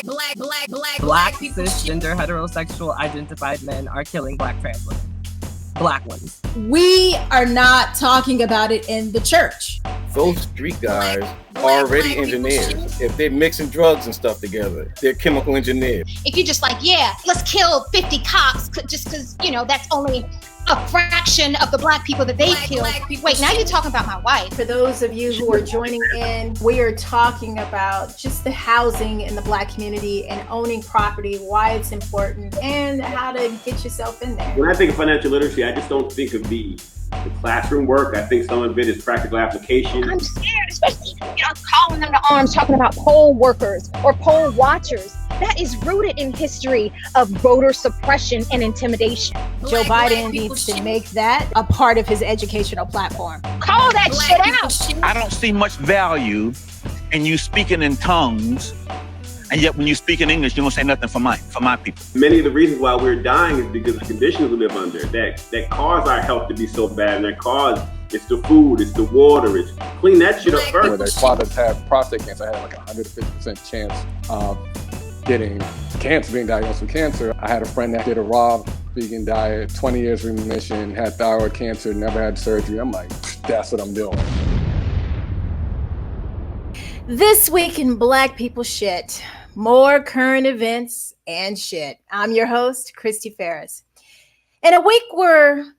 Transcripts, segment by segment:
Black cisgender heterosexual identified men are killing Black trans women. Black ones. We are not talking about it in the church. Those street guys are already engineers. If they're mixing drugs and stuff together, they're chemical engineers. If you're just like, yeah, let's kill 50 cops just because, that's only a fraction of the Black people that they killed. Wait, now you're talking about my wife. For those of you who are joining in, we are talking about just the housing in the Black community and owning property, why it's important, and how to get yourself in there. When I think of financial literacy, I just don't think of the classroom work. I think some of it is practical application. I'm scared, especially, calling them to arms, talking about poll workers or poll watchers. That is rooted in history of voter suppression and intimidation. Joe Biden needs to make that a part of his educational platform. Call that shit out. I don't see much value in you speaking in tongues, and yet when you speak in English, you don't say nothing for my people. Many of the reasons why we're dying is because of the conditions we live under that cause our health to be so bad, and that cause it's the food, it's the water, it's clean that shit up first. When their fathers had prostate cancer, I had like a 150% chance of getting cancer, being diagnosed with cancer. I had a friend that did a raw vegan diet, 20 years remission, had thyroid cancer, never had surgery. I'm like, that's what I'm doing. This week in Black People Shit, more current events and shit. I'm your host, Chrystee Pharris. In a week where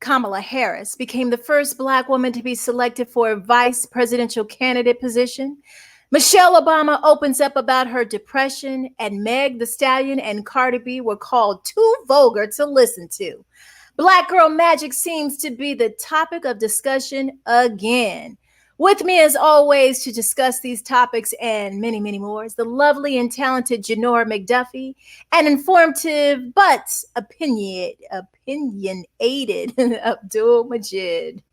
Kamla Harris became the first Black woman to be selected for a vice presidential candidate position, Michelle Obama opens up about her depression, and Meg Thee Stallion and Cardi B were called too vulgar to listen to. Black girl magic seems to be the topic of discussion again. With me, as always, to discuss these topics and many, many more is the lovely and talented Janora McDuffie and informative but opinionated Abdul Majid.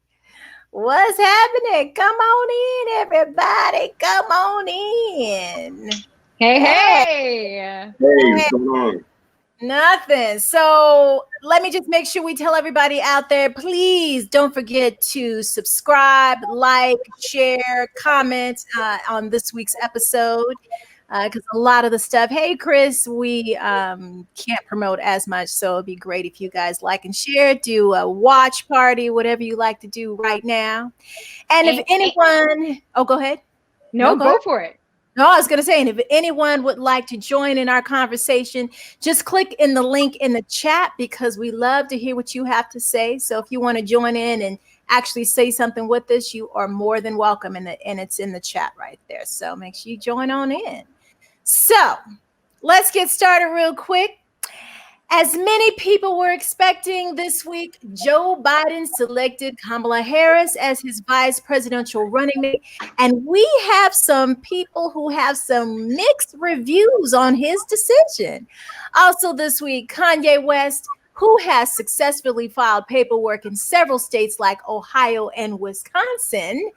What's happening? Come on in, everybody. Come on in. Hey. What's going on? Nothing. So let me just make sure we tell everybody out there, please don't forget to subscribe, like, share, comment on this week's episode. Because a lot of the stuff, hey, Chris, we can't promote as much. So it'd be great if you guys like and share, do a watch party, whatever you like to do right now. And if anyone, go ahead. No, go for it. No, I was going to say, and if anyone would like to join in our conversation, just click in the link in the chat because we love to hear what you have to say. So if you want to join in and actually say something with us, you are more than welcome. And it's in the chat right there. So make sure you join on in. So let's get started real quick. As many people were expecting this week, Joe Biden selected Kamla Harris as his vice presidential running mate. And we have some people who have some mixed reviews on his decision. Also this week, Kanye West, who has successfully filed paperwork in several states like Ohio and Wisconsin,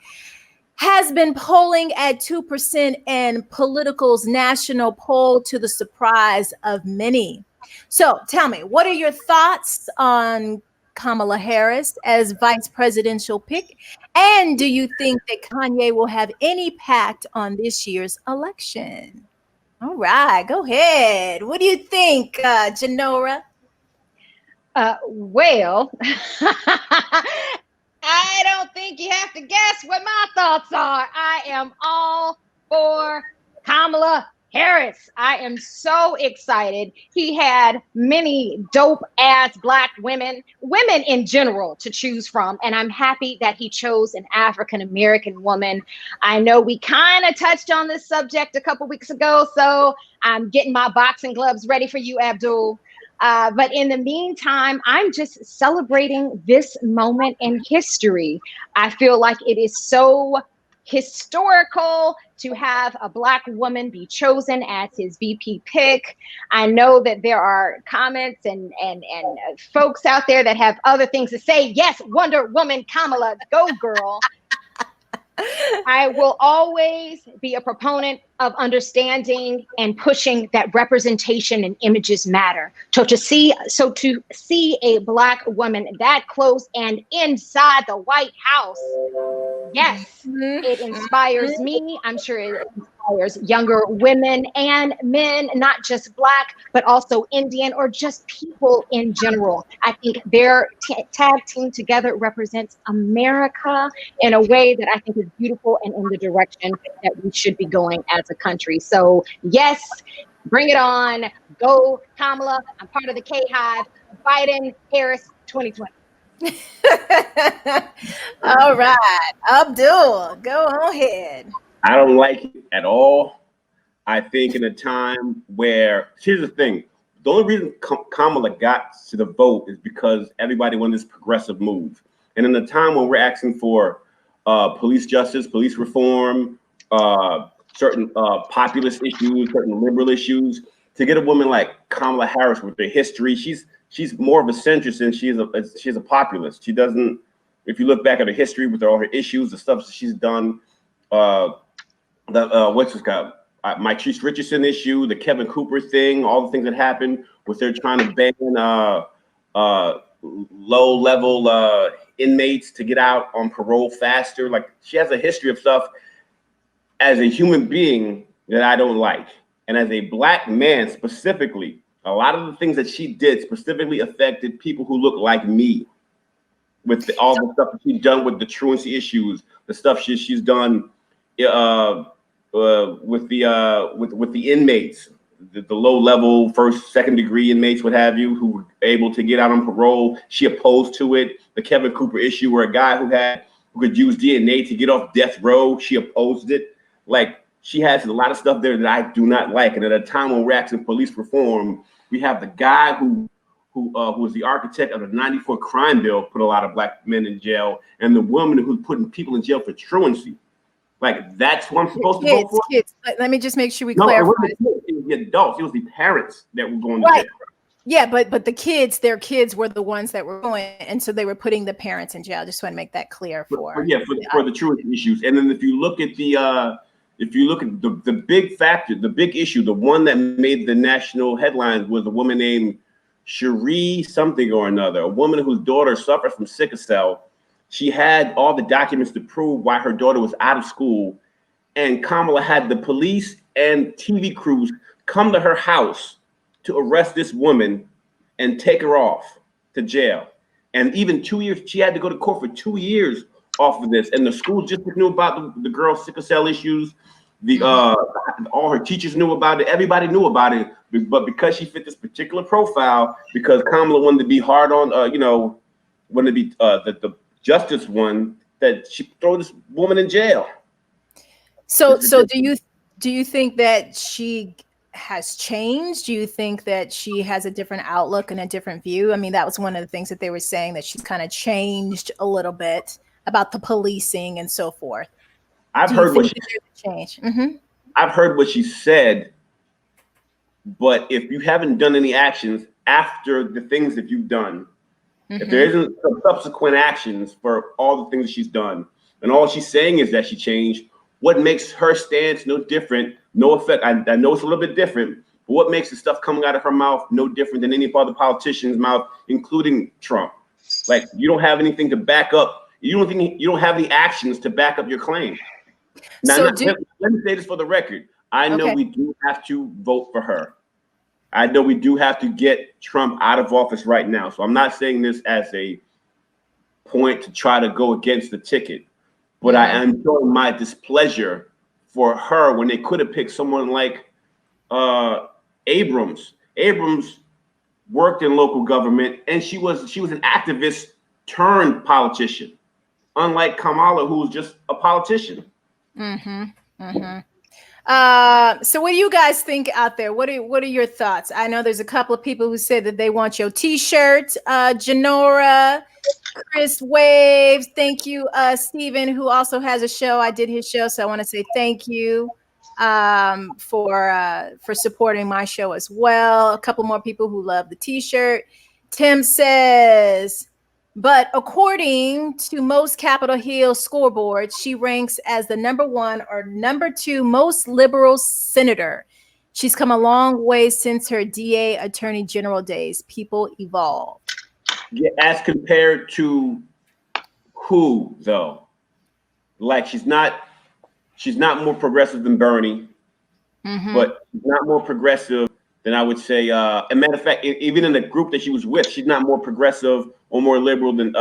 has been polling at 2% in Political's national poll to the surprise of many. So tell me, what are your thoughts on Kamala Harris as vice presidential pick? And do you think that Kanye will have any impact on this year's election? All right, go ahead. What do you think, Janora? Well, I don't think you have to guess what my thoughts are. I am all for Kamala Harris. I am so excited. He had many dope ass Black women in general to choose from. And I'm happy that he chose an African-American woman. I know we kind of touched on this subject a couple weeks ago, so I'm getting my boxing gloves ready for you, Abdul. But in the meantime, I'm just celebrating this moment in history. I feel like it is so historical to have a Black woman be chosen as his VP pick. I know that there are comments and folks out there that have other things to say. Yes, Wonder Woman Kamala, go girl. I will always be a proponent of understanding and pushing that representation and images matter. So to see a Black woman that close and inside the White House, yes, it inspires me. I'm sure it inspires younger women and men, not just Black, but also Indian or just people in general. I think their tag team together represents America in a way that I think is beautiful and in the direction that we should be going as a country. So yes, bring it on. Go Kamala. I'm part of the K-Hive. Biden, Harris, 2020. All right, Abdul, go on ahead. I don't like it at all. I think in a time where, here's the thing, the only reason Kamala got to the vote is because everybody wanted this progressive move. And in a time when we're asking for police justice, police reform, certain populist issues, certain liberal issues, to get a woman like Kamala Harris with her history, she's more of a centrist than she's a populist. She doesn't, if you look back at her history with all her issues, the stuff that she's done, what's this guy? My Chief Richardson issue, the Kevin Cooper thing, all the things that happened with her trying to ban low-level inmates to get out on parole faster. Like, she has a history of stuff as a human being that I don't like. And as a Black man specifically, a lot of the things that she did specifically affected people who look like me. With all the stuff that she's done with the truancy issues, the stuff she's done with the inmates, the low-level first, second degree inmates, what have you, who were able to get out on parole. She opposed to it. The Kevin Cooper issue, where a guy who could use DNA to get off death row, she opposed it. Like, she has a lot of stuff there that I do not like. And at a time when we're asking police reform, we have the guy who was the architect of the '94 crime bill, put a lot of Black men in jail, and the woman who's putting people in jail for truancy. Like, that's who I'm supposed to vote for? Kids. Let me just make sure we clarify. It was the adults. It was the parents that were going to jail. Yeah, but the kids, their kids were the ones that were going, and so they were putting the parents in jail. I just want to make that clear for the truancy issues. And then if you look at the big factor, the big issue, the one that made the national headlines was a woman named Cherie something or another, a woman whose daughter suffered from sickle cell. She had all the documents to prove why her daughter was out of school. And Kamala had the police and TV crews come to her house to arrest this woman and take her off to jail. And even 2 years, she had to go to court for 2 years off of this. And the school just knew about the girl's sickle cell issues. All her teachers knew about it. Everybody knew about it. But because she fit this particular profile, because Kamala wanted to be hard on, wanted to be the justice one, that she throw this woman in jail. So do you think that she has changed? Do you think that she has a different outlook and a different view? I mean, that was one of the things that they were saying, that she's kind of changed a little bit about the policing and so forth. I've heard what she said, but if you haven't done any actions after the things that you've done, if there isn't some subsequent actions for all the things that she's done, and all she's saying is that she changed, what makes her stance no different? No effect. I know it's a little bit different, but what makes the stuff coming out of her mouth no different than any other politician's mouth, including Trump? Like, you don't have anything to back up. You don't have any actions to back up your claim. Now, let me say this for the record. I know we do have to vote for her. I know we do have to get Trump out of office right now. So I'm not saying this as a point to try to go against the ticket, but I am showing my displeasure for her when they could have picked someone like Abrams. Abrams worked in local government, and she was an activist turned politician, unlike Kamala, who was just a politician. So what do you guys think out there? What are your thoughts? I know there's a couple of people who said that they want your t-shirt. Janora, Chris Waves, thank you. Steven, who also has a show. I did his show, so I want to say thank you for supporting my show as well. A couple more people who love the t-shirt. Tim says, but according to most Capitol Hill scoreboards, she ranks as the #1 or #2 most liberal senator. She's come a long way since her DA Attorney General days. People evolve. Yeah, as compared to who, though? Like, she's not more progressive than Bernie. but not more progressive than I would say. As a matter of fact, even in the group that she was with, she's not more progressive or more liberal than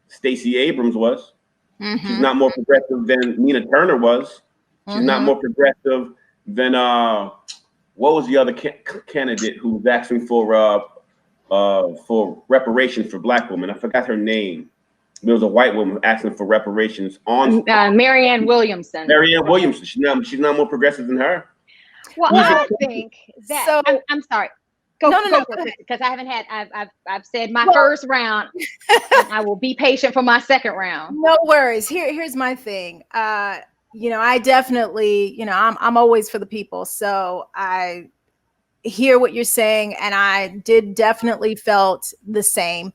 Stacey Abrams was. She's not more progressive than Nina Turner was. She's not more progressive than what was the other candidate who was asking for reparations for Black women? I forgot her name. There was a white woman asking for reparations on Marianne Williamson. Marianne Williamson. She's not more progressive than her. Well, I think that. So, I'm sorry. Go because I haven't had. I've said my first round. And I will be patient for my second round. No worries. Here's my thing. I definitely, I'm always for the people. So I hear what you're saying, and I did definitely felt the same.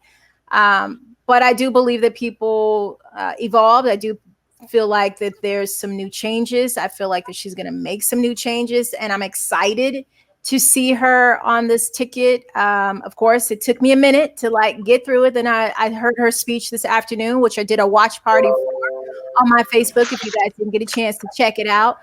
But I do believe that people evolved. I do feel like that there's some new changes. I feel like that she's going to make some new changes, and I'm excited to see her on this ticket. Of course, it took me a minute to get through it. Then I heard her speech this afternoon, which I did a watch party for on my Facebook. If you guys didn't get a chance to check it out,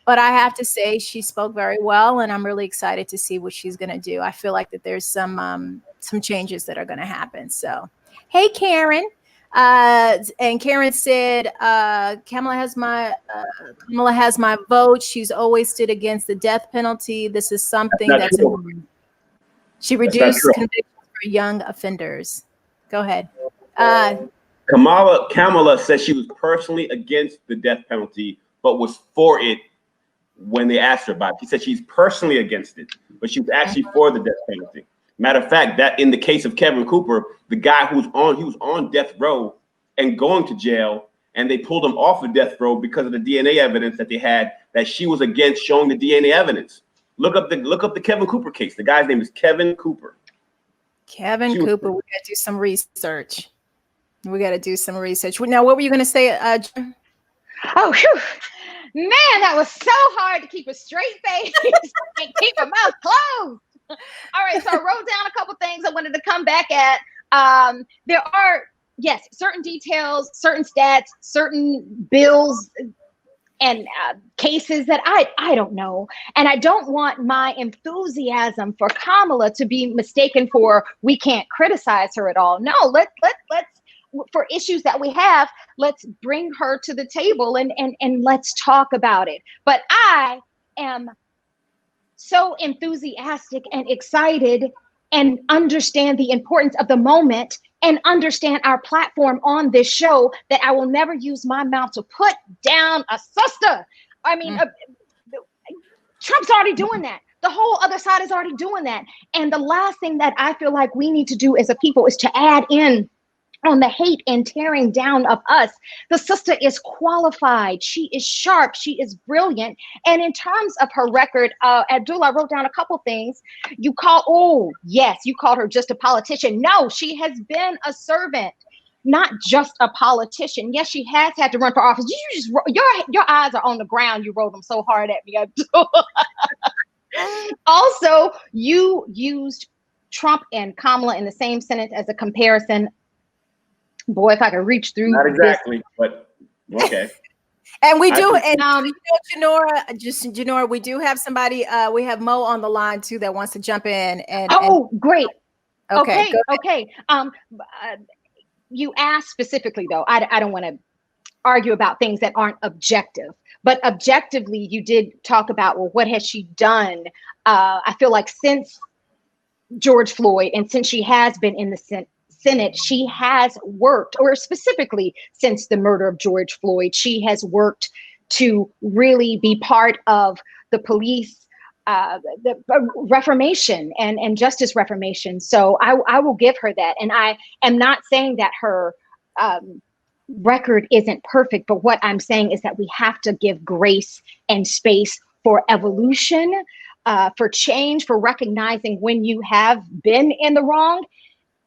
but I have to say she spoke very well, and I'm really excited to see what she's going to do. I feel like that there's some changes that are going to happen. So, hey, Karen. And Karen said, Kamala has my vote. She's always stood against the death penalty. This is something that's important. She reduced convictions for young offenders. Go ahead. Kamala said she was personally against the death penalty, but was for it when they asked her about it. She said she's personally against it, but she was actually for the death penalty. Matter of fact, that in the case of Kevin Cooper, the guy he was on death row and going to jail, and they pulled him off of death row because of the DNA evidence that they had that she was against showing the DNA evidence. Look up the Kevin Cooper case. The guy's name is Kevin Cooper. Kevin Cooper. We got to do some research. Now, what were you going to say? Oh, whew. Man, that was so hard to keep a straight face and keep a mouth closed. All right, so I wrote down a couple things I wanted to come back at. There are, yes, certain details, certain stats, certain bills and cases that I don't know. And I don't want my enthusiasm for Kamala to be mistaken for we can't criticize her at all. No, let's for issues that we have, let's bring her to the table and let's talk about it. But I am so enthusiastic and excited and understand the importance of the moment and understand our platform on this show that I will never use my mouth to put down a sister. I mean, Trump's already doing that. The whole other side is already doing that. And the last thing that I feel like we need to do as a people is to add in on the hate and tearing down of us. The sister is qualified. She is sharp. She is brilliant. And in terms of her record, Abdul, I wrote down a couple things. You called her just a politician. No, she has been a servant, not just a politician. Yes, she has had to run for office. Your eyes are on the ground. You rolled them so hard at me, Abdul. Also, you used Trump and Kamala in the same sentence as a comparison. Boy, if I could reach through. Not exactly, but okay. And we do, Janora, we do have somebody. We have Mo on the line too that wants to jump in. Great. Okay. You asked specifically though. I don't want to argue about things that aren't objective, but objectively, you did talk about what has she done? I feel like since George Floyd and since she has been in the Senate, she has worked, or specifically since the murder of George Floyd, she has worked to really be part of the police, the reformation and justice reformation. So I will give her that. And I am not saying that her record isn't perfect, but what I'm saying is that we have to give grace and space for evolution, for change, for recognizing when you have been in the wrong,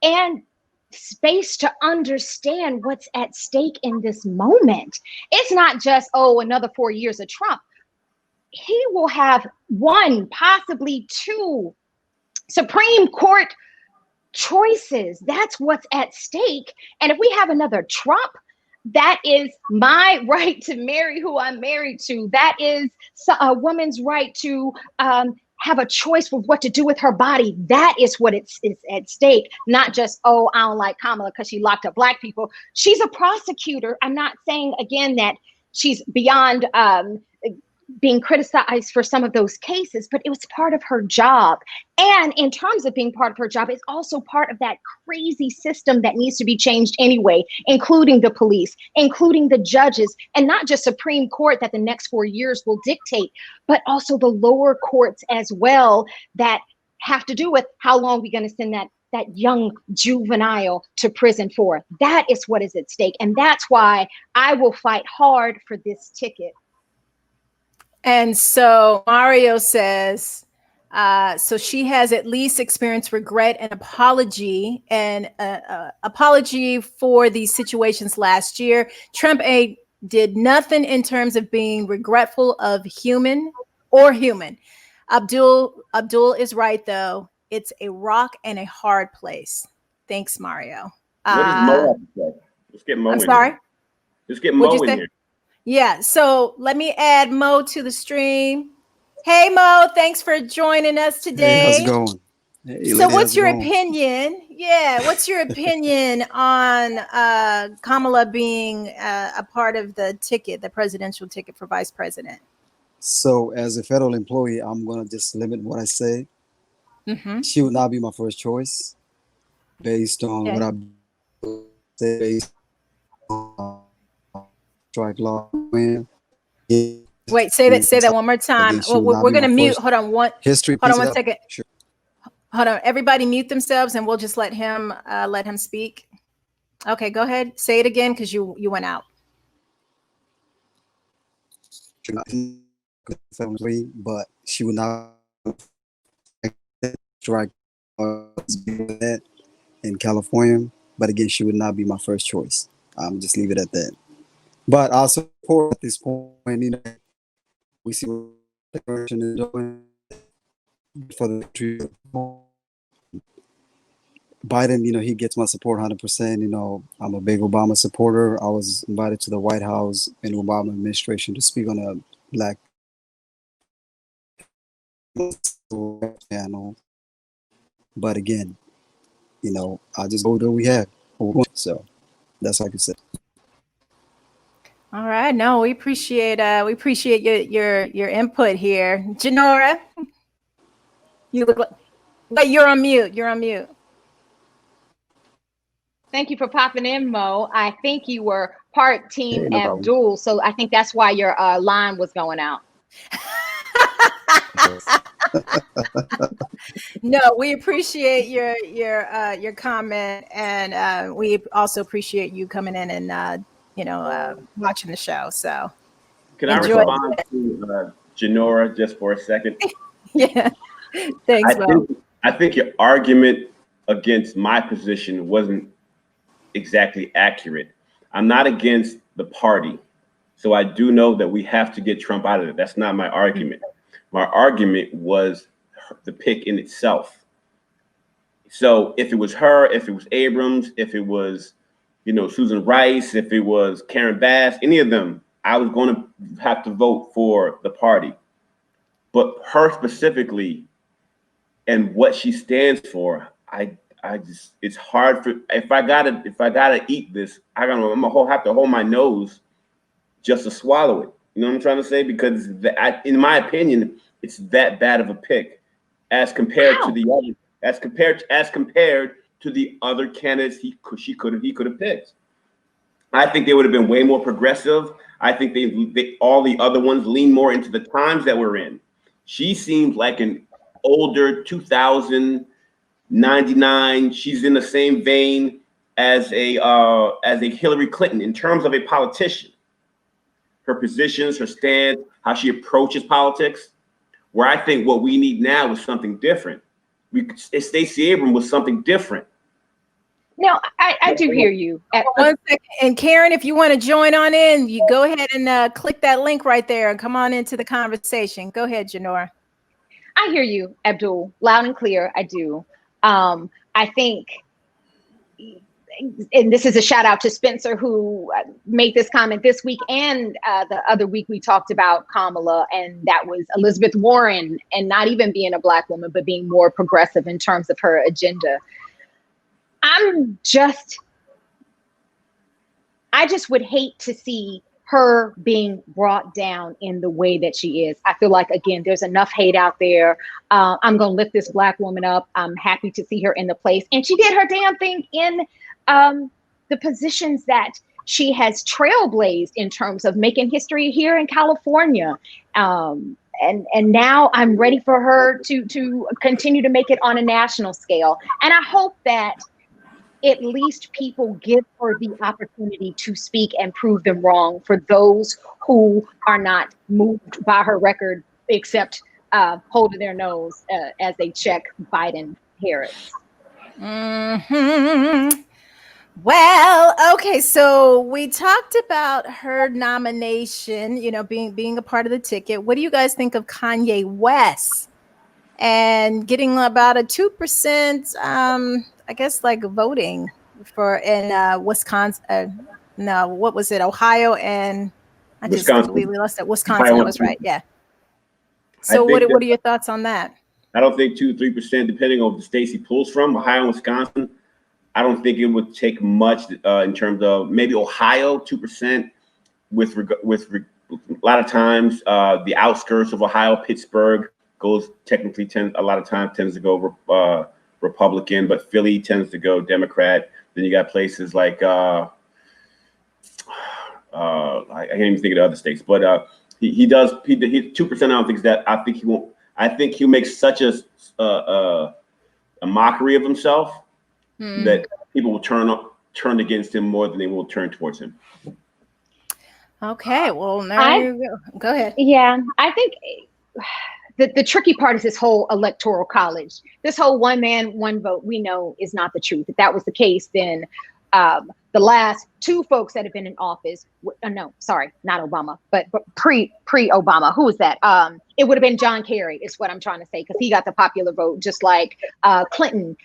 and space to understand what's at stake in this moment. It's not just, another 4 years of Trump. He will have 1, possibly 2 Supreme Court choices. That's what's at stake. And if we have another Trump, That is my right to marry who I'm married to. That is a woman's right to have a choice for what to do with her body. That is what it's at stake. Not just, oh, I don't like Kamala because she locked up Black people. She's a prosecutor. I'm not saying, again, that she's beyond being criticized for some of those cases, but it was part of her job. And in terms of being part of her job, it's also part of that crazy system that needs to be changed anyway, including the police, including the judges, and not just Supreme Court that the next 4 years will dictate, but also the lower courts as well that have to do with how long we're going to send that young juvenile to prison for. That is what is at stake. And that's why I will fight hard for this ticket. And so Mario says, so she has at least experienced regret and apology for these situations last year. Trump did nothing in terms of being regretful of human. Abdul is right, though. It's a rock and a hard place. Thanks, Mario. What does Mo have to say? Let's get Mo in sorry? here. Let's get Mo in here. Yeah, so let me add Mo to the stream. Hey, Mo, thanks for joining us today. Hey, how's it going? Hey, so what's your opinion? Yeah, what's your opinion on Kamala being a part of the ticket, the presidential ticket for vice president? So as a federal employee, I'm going to just limit what I say. Mm-hmm. She would not be my first choice based on what I say, based on strike law. Wait, say that one more time. We're gonna mute. Hold on one second. Sure. Hold on. Everybody mute themselves, and we'll just let him speak. Okay, go ahead. Say it again because you went out. But she would not strike in California. But again, she would not be my first choice. Just leave it at that. But I support at this point, we see what the person is doing for the country. Biden, he gets my support 100%. I'm a big Obama supporter. I was invited to the White House in the Obama administration to speak on a Black panel. But again, I just go to what we have. So that's all I can say. All right. No, we appreciate your input here. Janora, you look like you're on mute. You're on mute. Thank you for popping in, Mo. I think you were part team no Abdul, problem. So I think that's why your line was going out. No, we appreciate your comment, and we also appreciate you coming in and watching the show. So can I respond to Janora just for a second? Yeah, thanks. I think your argument against my position wasn't exactly accurate. I'm not against the party, so I do know that we have to get Trump out of it. That's not my argument. My argument was the pick in itself. So if it was her, if it was Abrams, if it was Susan Rice, if it was Karen Bass, any of them, I was going to have to vote for the party. But her specifically and what she stands for, I just, it's hard for, if I gotta eat this, I'm gonna have to hold my nose just to swallow it. You know what I'm trying to say? Because in my opinion, it's that bad of a pick as compared to the other, as compared to the other candidates he could have picked. I think they would have been way more progressive. I think they all the other ones lean more into the times that we're in. She seems like an older 2099. She's in the same vein as a Hillary Clinton in terms of a politician. Her positions, her stance, how she approaches politics. Where I think what we need now is something different. Stacey Abrams was something different. No, I do hear you. 1 second. And Karen, if you want to join on in, you go ahead and click that link right there and come on into the conversation. Go ahead, Janora. I hear you, Abdul, loud and clear. I do. I think and this is a shout out to Spencer, who made this comment this week, and the other week we talked about Kamala, and that was Elizabeth Warren, and not even being a Black woman, but being more progressive in terms of her agenda. I just would hate to see her being brought down in the way that she is. I feel like, again, there's enough hate out there. I'm going to lift this Black woman up. I'm happy to see her in the place. And she did her damn thing in the positions that she has trailblazed in terms of making history here in California. And now I'm ready for her to continue to make it on a national scale. And I hope that at least people give her the opportunity to speak and prove them wrong, for those who are not moved by her record, except holding their nose as they check Biden Harris. Mm-hmm. Well, okay, so we talked about her nomination, you know, being a part of the ticket. What do you guys think of Kanye West and getting about a 2%? I guess like voting for in Wisconsin. No, what was it? Ohio and I just completely lost it. Wisconsin, that was right. Yeah. So what are your thoughts on that? I don't think 2-3%, depending on the states he pulls from, Ohio and Wisconsin. I don't think it would take much in terms of maybe Ohio 2%. With a lot of times the outskirts of Ohio, Pittsburgh goes technically a lot of times tends to go Republican, but Philly tends to go Democrat. Then you got places like I can't even think of the other states, but he 2%. I don't think that. I think he won't. I think he'll make such a mockery of himself that people will turn against him more than they will turn towards him. Okay, well now you go ahead. Yeah, I think the tricky part is this whole electoral college, this whole one man, one vote. We know is not the truth. If that was the case, then the last two folks that have been in office, no, sorry, not Obama, but pre-Obama, who was that? It would have been John Kerry, is what I'm trying to say, because he got the popular vote, just like Clinton.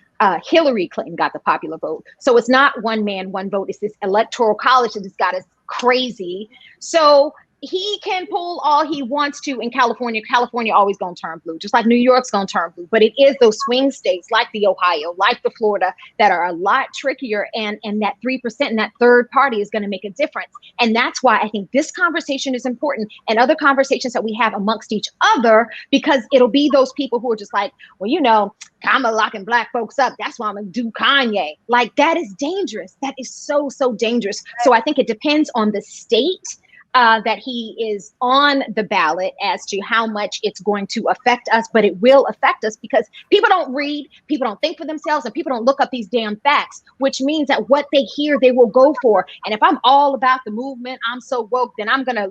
Hillary Clinton got the popular vote. So it's not one man, one vote. It's this electoral college that has got us crazy. So he can pull all he wants to in California. California always gonna turn blue, just like New York's gonna turn blue. But it is those swing states like the Ohio, like the Florida, that are a lot trickier. And that 3% and that third party is gonna make a difference. And that's why I think this conversation is important, and other conversations that we have amongst each other, because it'll be those people who are just like, well, you know, I'm locking Black folks up. That's why I'm gonna do Kanye. Like, that is dangerous. That is so, so dangerous. So I think it depends on the state that he is on the ballot as to how much it's going to affect us, but it will affect us because people don't read, people don't think for themselves, and people don't look up these damn facts, which means that what they hear, they will go for. And if I'm all about the movement, I'm so woke, then I'm gonna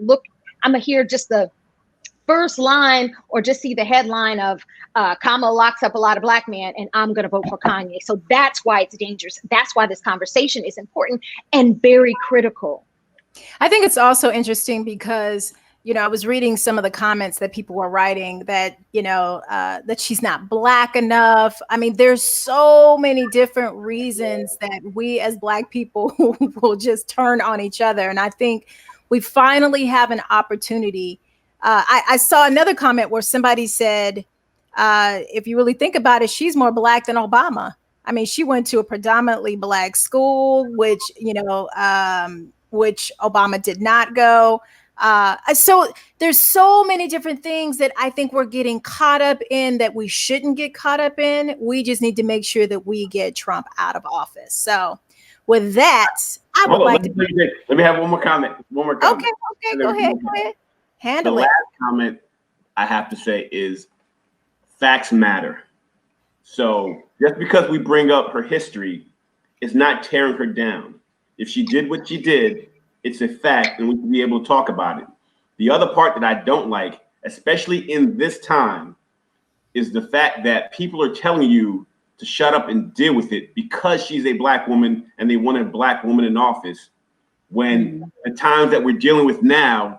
hear just the first line or just see the headline of Kamala locks up a lot of Black men and I'm going to vote for Kanye. So that's why it's dangerous. That's why this conversation is important and very critical. I think it's also interesting because, you know, I was reading some of the comments that people were writing that, you know, that she's not Black enough. I mean, there's so many different reasons that we as Black people will just turn on each other. And I think we finally have an opportunity. I saw another comment where somebody said, if you really think about it, she's more Black than Obama. I mean, she went to a predominantly Black school, which, you know, which Obama did not go. So there's so many different things that I think we're getting caught up in that we shouldn't get caught up in. We just need to make sure that we get Trump out of office. So with that, I would like to. Let me have one more comment. Okay, go ahead. Handle it. The last comment I have to say is facts matter. So just because we bring up her history is not tearing her down. If she did what she did, it's a fact, and we can be able to talk about it. The other part that I don't like, especially in this time, is the fact that people are telling you to shut up and deal with it because she's a Black woman and they want a Black woman in office. When the times that we're dealing with now,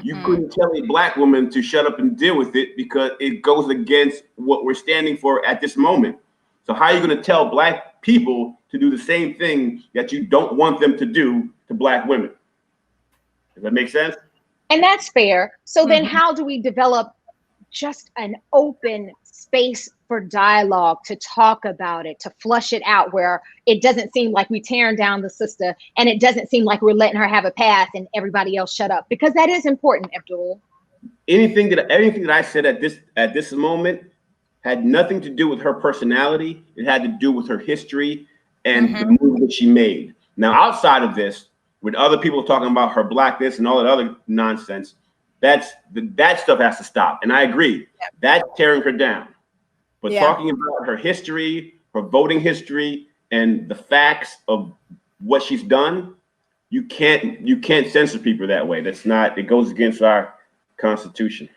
you couldn't tell a Black woman to shut up and deal with it because it goes against what we're standing for at this moment. So how are you going to tell Black people to do the same thing that you don't want them to do to Black women. Does that make sense? And that's fair. So then how do we develop just an open space for dialogue, to talk about it, to flush it out, where it doesn't seem like we tearing down the sister and it doesn't seem like we're letting her have a pass and everybody else shut up? Because that is important, Abdul. Everything that I said at this moment had nothing to do with her personality. It had to do with her history and the move that she made. Now, outside of this, with other people talking about her Blackness and all that other nonsense, that stuff has to stop. And I agree, that's tearing her down. But talking about her history, her voting history, and the facts of what she's done, you can't censor people that way. It goes against our Constitution.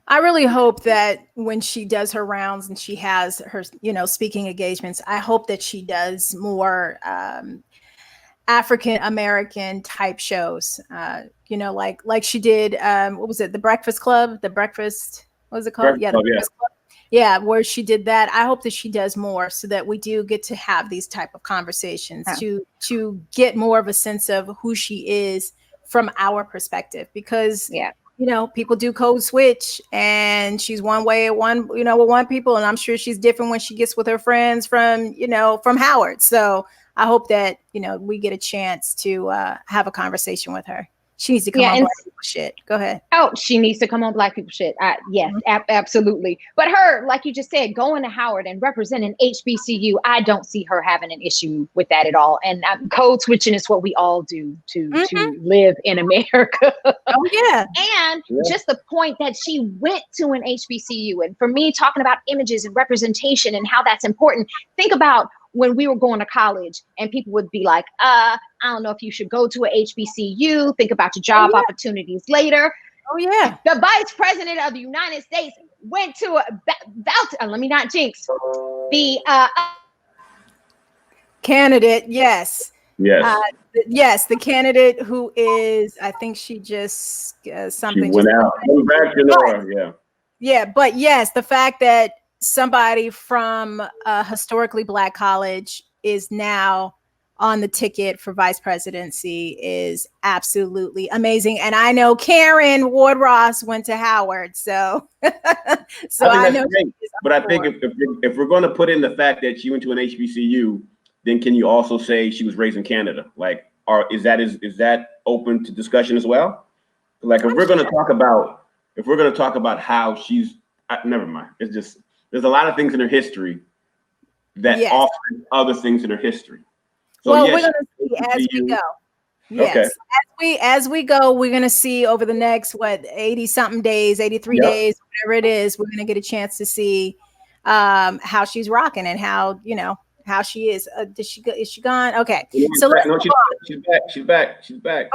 I really hope that when she does her rounds and she has her, speaking engagements, I hope that she does more African American type shows. Like she did. What was it? The Breakfast Club. The Breakfast. What was it called? Breakfast Club, Breakfast Club. Yeah, where she did that. I hope that she does more so that we do get to have these type of conversations to get more of a sense of who she is from our perspective, because people do code switch, and she's one way with one people, and I'm sure she's different when she gets with her friends from Howard. So I hope that we get a chance to have a conversation with her. She needs to come on Black People Shit. Go ahead. Oh, she needs to come on Black People Shit. Yes, absolutely. But her, like you just said, going to Howard and representing HBCU, I don't see her having an issue with that at all. And code switching is what we all do to live in America. Oh, yeah. And just the point that she went to an HBCU. And for me, talking about images and representation and how that's important, think about when we were going to college and people would be like, I don't know if you should go to a HBCU, think about your job opportunities later. Oh, yeah. The vice president of the United States went to let me not jinx, the candidate. Yes. Yes. The candidate who is, I think she just something. She went out. Back to Nora, yeah. But yes, the fact that somebody from a historically Black college is now on the ticket for vice presidency is absolutely amazing. And I know Karen Ward Ross went to Howard, so I know. But I think if we're going to put in the fact that she went to an HBCU, then can you also say she was raised in Canada? Like, is that open to discussion as well? Like, if we're going to talk about how she's, never mind. It's just, there's a lot of things in her history that offer other things in her history. So we're going to see as we go. Yes, okay. As we go, we're going to see over the next 80 something days, 83 days, whatever it is. We're going to get a chance to see how she's rocking and how she is. Is she gone? Okay, so let's move on. She's back. Oh, she's back.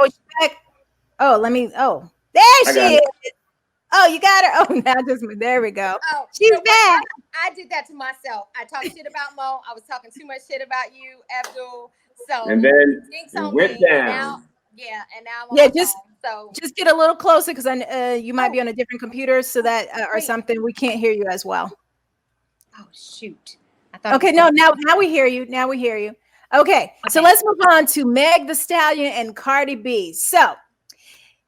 Oh, there she is. Oh, you got her. Oh, now there we go. Oh, she's back. I did that to myself. I talked shit about Mo. I was talking too much shit about you, Abdul. So and then it went down. And now I'm on so just get a little closer because you might be on a different computer, so that or something we can't hear you as well. Oh shoot! Okay, now we hear you. Now we hear you. Okay, so let's move on to Meg Thee Stallion and Cardi B. So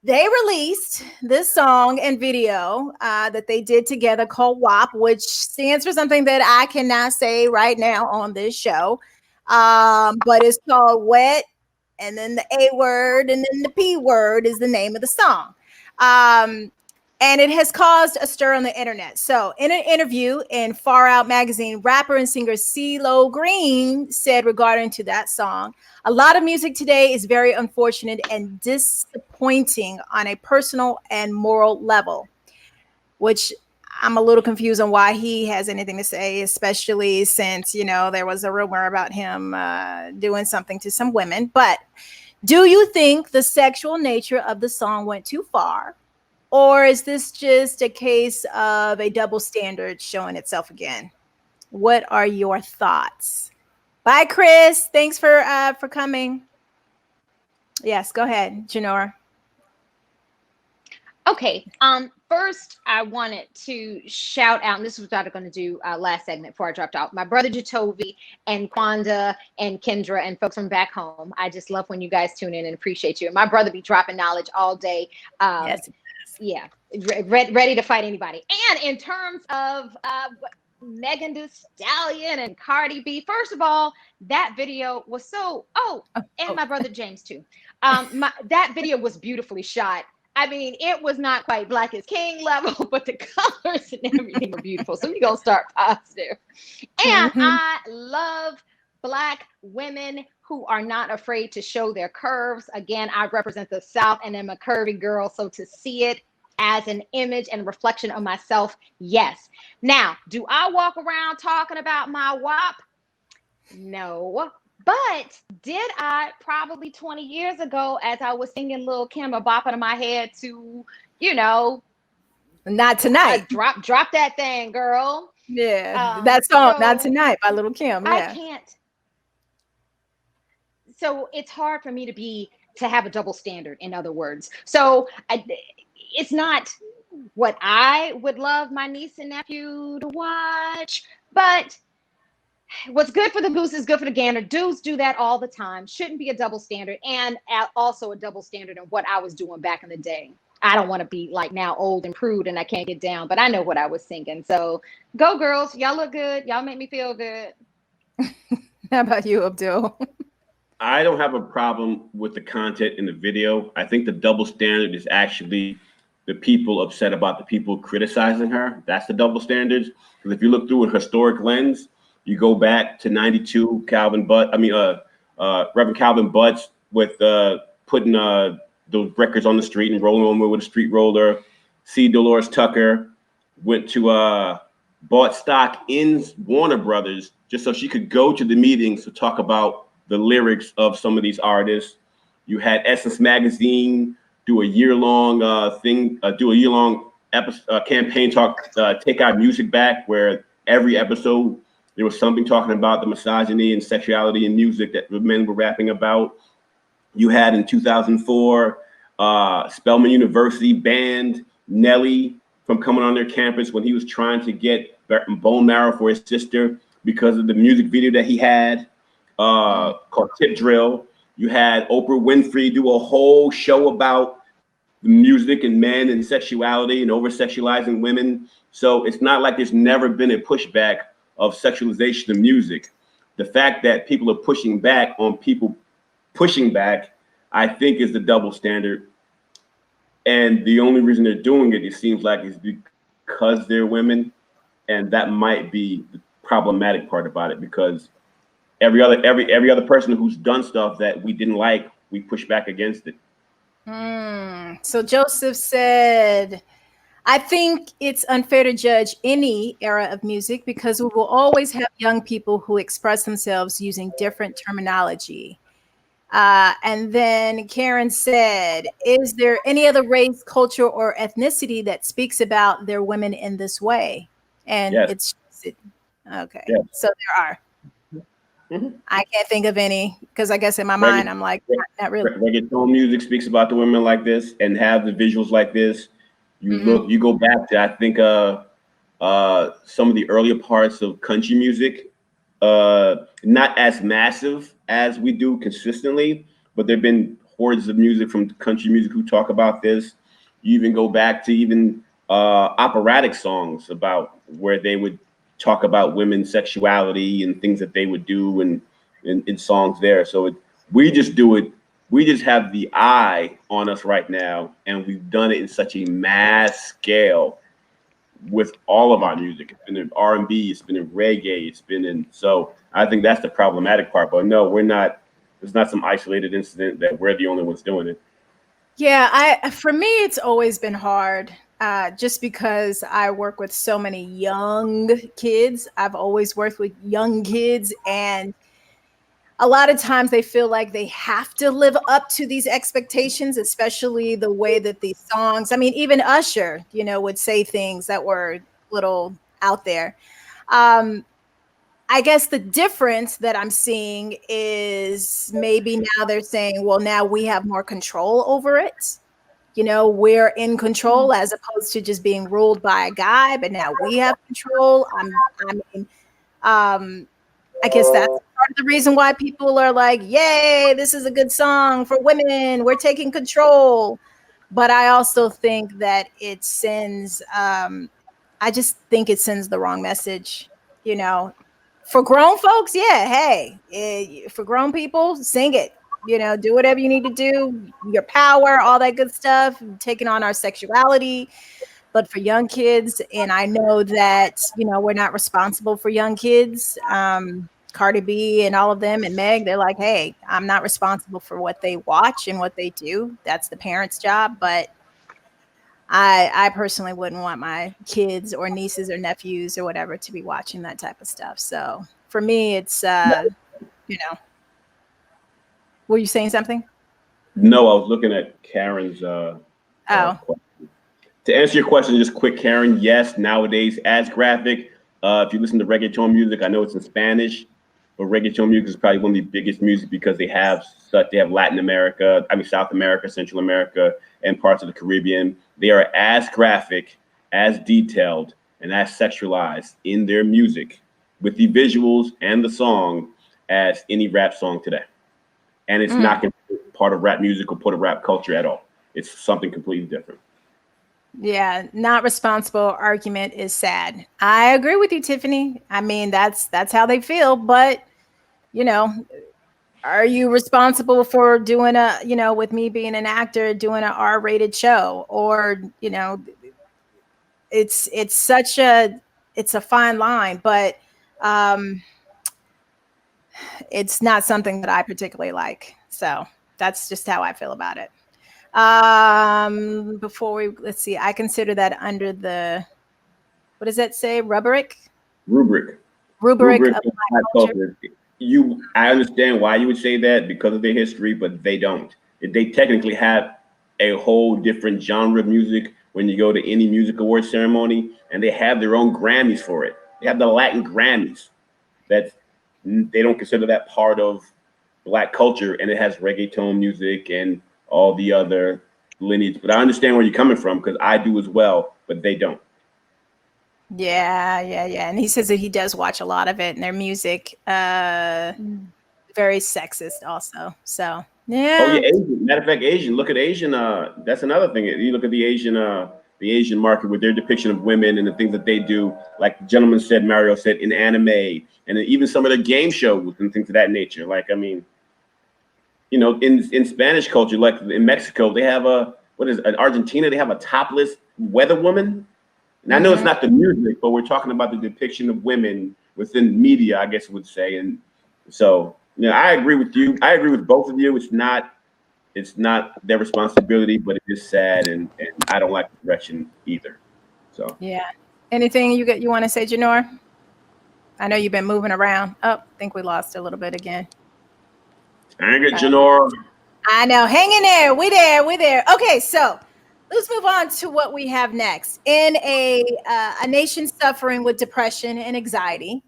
they released this song and video that they did together called WAP, which stands for something that I cannot say right now on this show. But it's called Wet, and then the A word, and then the P word is the name of the song. And it has caused a stir on the internet. So in an interview in Far Out magazine, rapper and singer CeeLo Green said regarding to that song, a lot of music today is very unfortunate and disappointing on a personal and moral level, which I'm a little confused on why he has anything to say, especially since, there was a rumor about him doing something to some women. But do you think the sexual nature of the song went too far? Or is this just a case of a double standard showing itself again? What are your thoughts? Bye, Chris. Thanks for coming. Yes, go ahead, Janora. Okay. First, I wanted to shout out, and this is what I'm going to do last segment before I dropped out. My brother Jatovi and Kwanda and Kendra and folks from back home. I just love when you guys tune in and appreciate you. And my brother be dropping knowledge all day. Yes. Yeah, ready to fight anybody. And in terms of Megan Thee Stallion and Cardi B, first of all, that video was so. And my brother James too. That video was beautifully shot. I mean, it was not quite Black is King level, but the colors and everything were beautiful. So we're going to start positive. And I love Black women who are not afraid to show their curves. Again, I represent the South and I'm a curvy girl. So to see it as an image and reflection of myself, yes. Now, do I walk around talking about my WAP? No. But did I probably 20 years ago, as I was singing Lil' Kim, a bopping in my head to, Not Tonight. Drop that thing, girl. Yeah, that song, Not Tonight by Lil' Kim. Yeah. I can't. So it's hard for me to have a double standard, in other words. So it's not what I would love my niece and nephew to watch, but what's good for the goose is good for the gander. Dudes do that all the time. Shouldn't be a double standard, and also a double standard in what I was doing back in the day. I don't want to be like now old and prude and I can't get down, but I know what I was singing. So go girls. Y'all look good. Y'all make me feel good. How about you, Abdul? I don't have a problem with the content in the video. I think the double standard is actually the people upset about the people criticizing her. That's the double standards. Because if you look through a historic lens, you go back to 92, Reverend Calvin Butts with putting those records on the street and rolling them with a street roller. C. Dolores Tucker went to bought stock in Warner Brothers just so she could go to the meetings to talk about the lyrics of some of these artists. You had Essence Magazine do a year-long campaign talk, Take Our Music Back, where every episode there was something talking about the misogyny and sexuality in music that men were rapping about. You had in 2004, Spelman University banned Nelly from coming on their campus when he was trying to get bone marrow for his sister because of the music video that he had called Tip Drill. You had Oprah Winfrey do a whole show about music and men and sexuality and over-sexualizing women. So it's not like there's never been a pushback of sexualization of music. The fact that people are pushing back on people pushing back, I think, is the double standard. And the only reason they're doing it seems like, is because they're women. And that might be the problematic part about it, because every other person who's done stuff that we didn't like, we push back against it. So Joseph said, I think it's unfair to judge any era of music because we will always have young people who express themselves using different terminology. And then Karen said, is there any other race, culture, or ethnicity that speaks about their women in this way? And yes. Okay. Yes. So there are. Mm-hmm. I can't think of any because I guess in my mind, I'm like, not really. Reggaeton music speaks about the women like this and have the visuals like this. You go back to, I think, some of the earlier parts of country music, not as massive as we do consistently, but there've been hordes of music from country music who talk about this. You even go back to even operatic songs about where they would talk about women's sexuality and things that they would do in songs there. So we just do it. We just have the eye on us right now, and we've done it in such a mass scale with all of our music. It's been in R&B, it's been in reggae, it's been in. So I think that's the problematic part. But no, we're not. It's not some isolated incident that we're the only ones doing it. Yeah, for me, it's always been hard. Just because I work with so many young kids. I've always worked with young kids, and a lot of times they feel like they have to live up to these expectations, especially the way that these songs, I mean, even Usher, would say things that were a little out there. I guess the difference that I'm seeing is maybe now they're saying, well, now we have more control over it. we're in control as opposed to just being ruled by a guy, but now we have control. I guess that's part of the reason why people are like, yay, this is a good song for women. We're taking control. But I also think that it sends, I just think it sends the wrong message, For grown folks, yeah, hey, for grown people, sing it. Do whatever you need to do, your power, all that good stuff, taking on our sexuality. But for young kids, and I know that, we're not responsible for young kids. Cardi B and all of them and Meg, they're like, hey, I'm not responsible for what they watch and what they do. That's the parents' job. But I personally wouldn't want my kids or nieces or nephews or whatever to be watching that type of stuff. So for me, it's, were you saying something? No, I was looking at Karen's question. To answer your question, just quick, Karen, yes, nowadays, as graphic, if you listen to reggaeton music, I know it's in Spanish, but reggaeton music is probably one of the biggest music because they have Latin America, South America, Central America, and parts of the Caribbean. They are as graphic, as detailed, and as sexualized in their music with the visuals and the song as any rap song today. And it's not part of rap music or part of rap culture at all. It's something completely different. Yeah, not responsible argument is sad. I agree with you, Tiffany. I mean, that's how they feel, but are you responsible for doing with me being an actor, doing an R-rated show? Or, it's a fine line, but it's not something that I particularly like. So that's just how I feel about it. Let's see, I consider that under the, what does that say? Rubric of Black culture. I understand why you would say that because of their history, but they don't. They technically have a whole different genre of music when you go to any music award ceremony, and they have their own Grammys for it. They have the Latin Grammys. They don't consider that part of Black culture, and it has reggaeton music and all the other lineage. But I understand where you're coming from because I do as well, but they don't. Yeah. And he says that he does watch a lot of it, and their music, very sexist also. So yeah. Oh yeah, Asian. Matter of fact, Asian. Look at Asian. That's another thing. You look at the Asian market with their depiction of women and the things that they do. Like the gentleman said, Mario said, in anime, and even some of the game shows and things of that nature. Like, I mean, in Spanish culture, like in Mexico, they have in Argentina, they have a topless weather woman. And I know it's not the music, but we're talking about the depiction of women within media, I guess I would say. And so, I agree with you. I agree with both of you. It's not their responsibility, but it is sad, and I don't like the direction either. So yeah. Anything you want to say, Janora? I know you've been moving around. Oh, I think we lost a little bit again. Dang it, Janora. I know. Hang in there. We there. Okay, so let's move on to what we have next. In a nation suffering with depression and anxiety,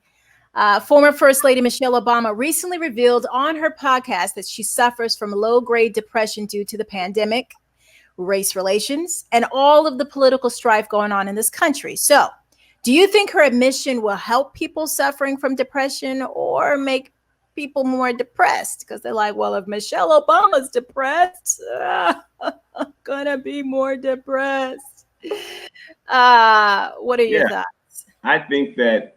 former First Lady Michelle Obama recently revealed on her podcast that she suffers from low-grade depression due to the pandemic, race relations, and all of the political strife going on in this country. So, do you think her admission will help people suffering from depression or make people more depressed? Because they're like, well, if Michelle Obama's depressed, I'm gonna be more depressed. What are your thoughts? I think that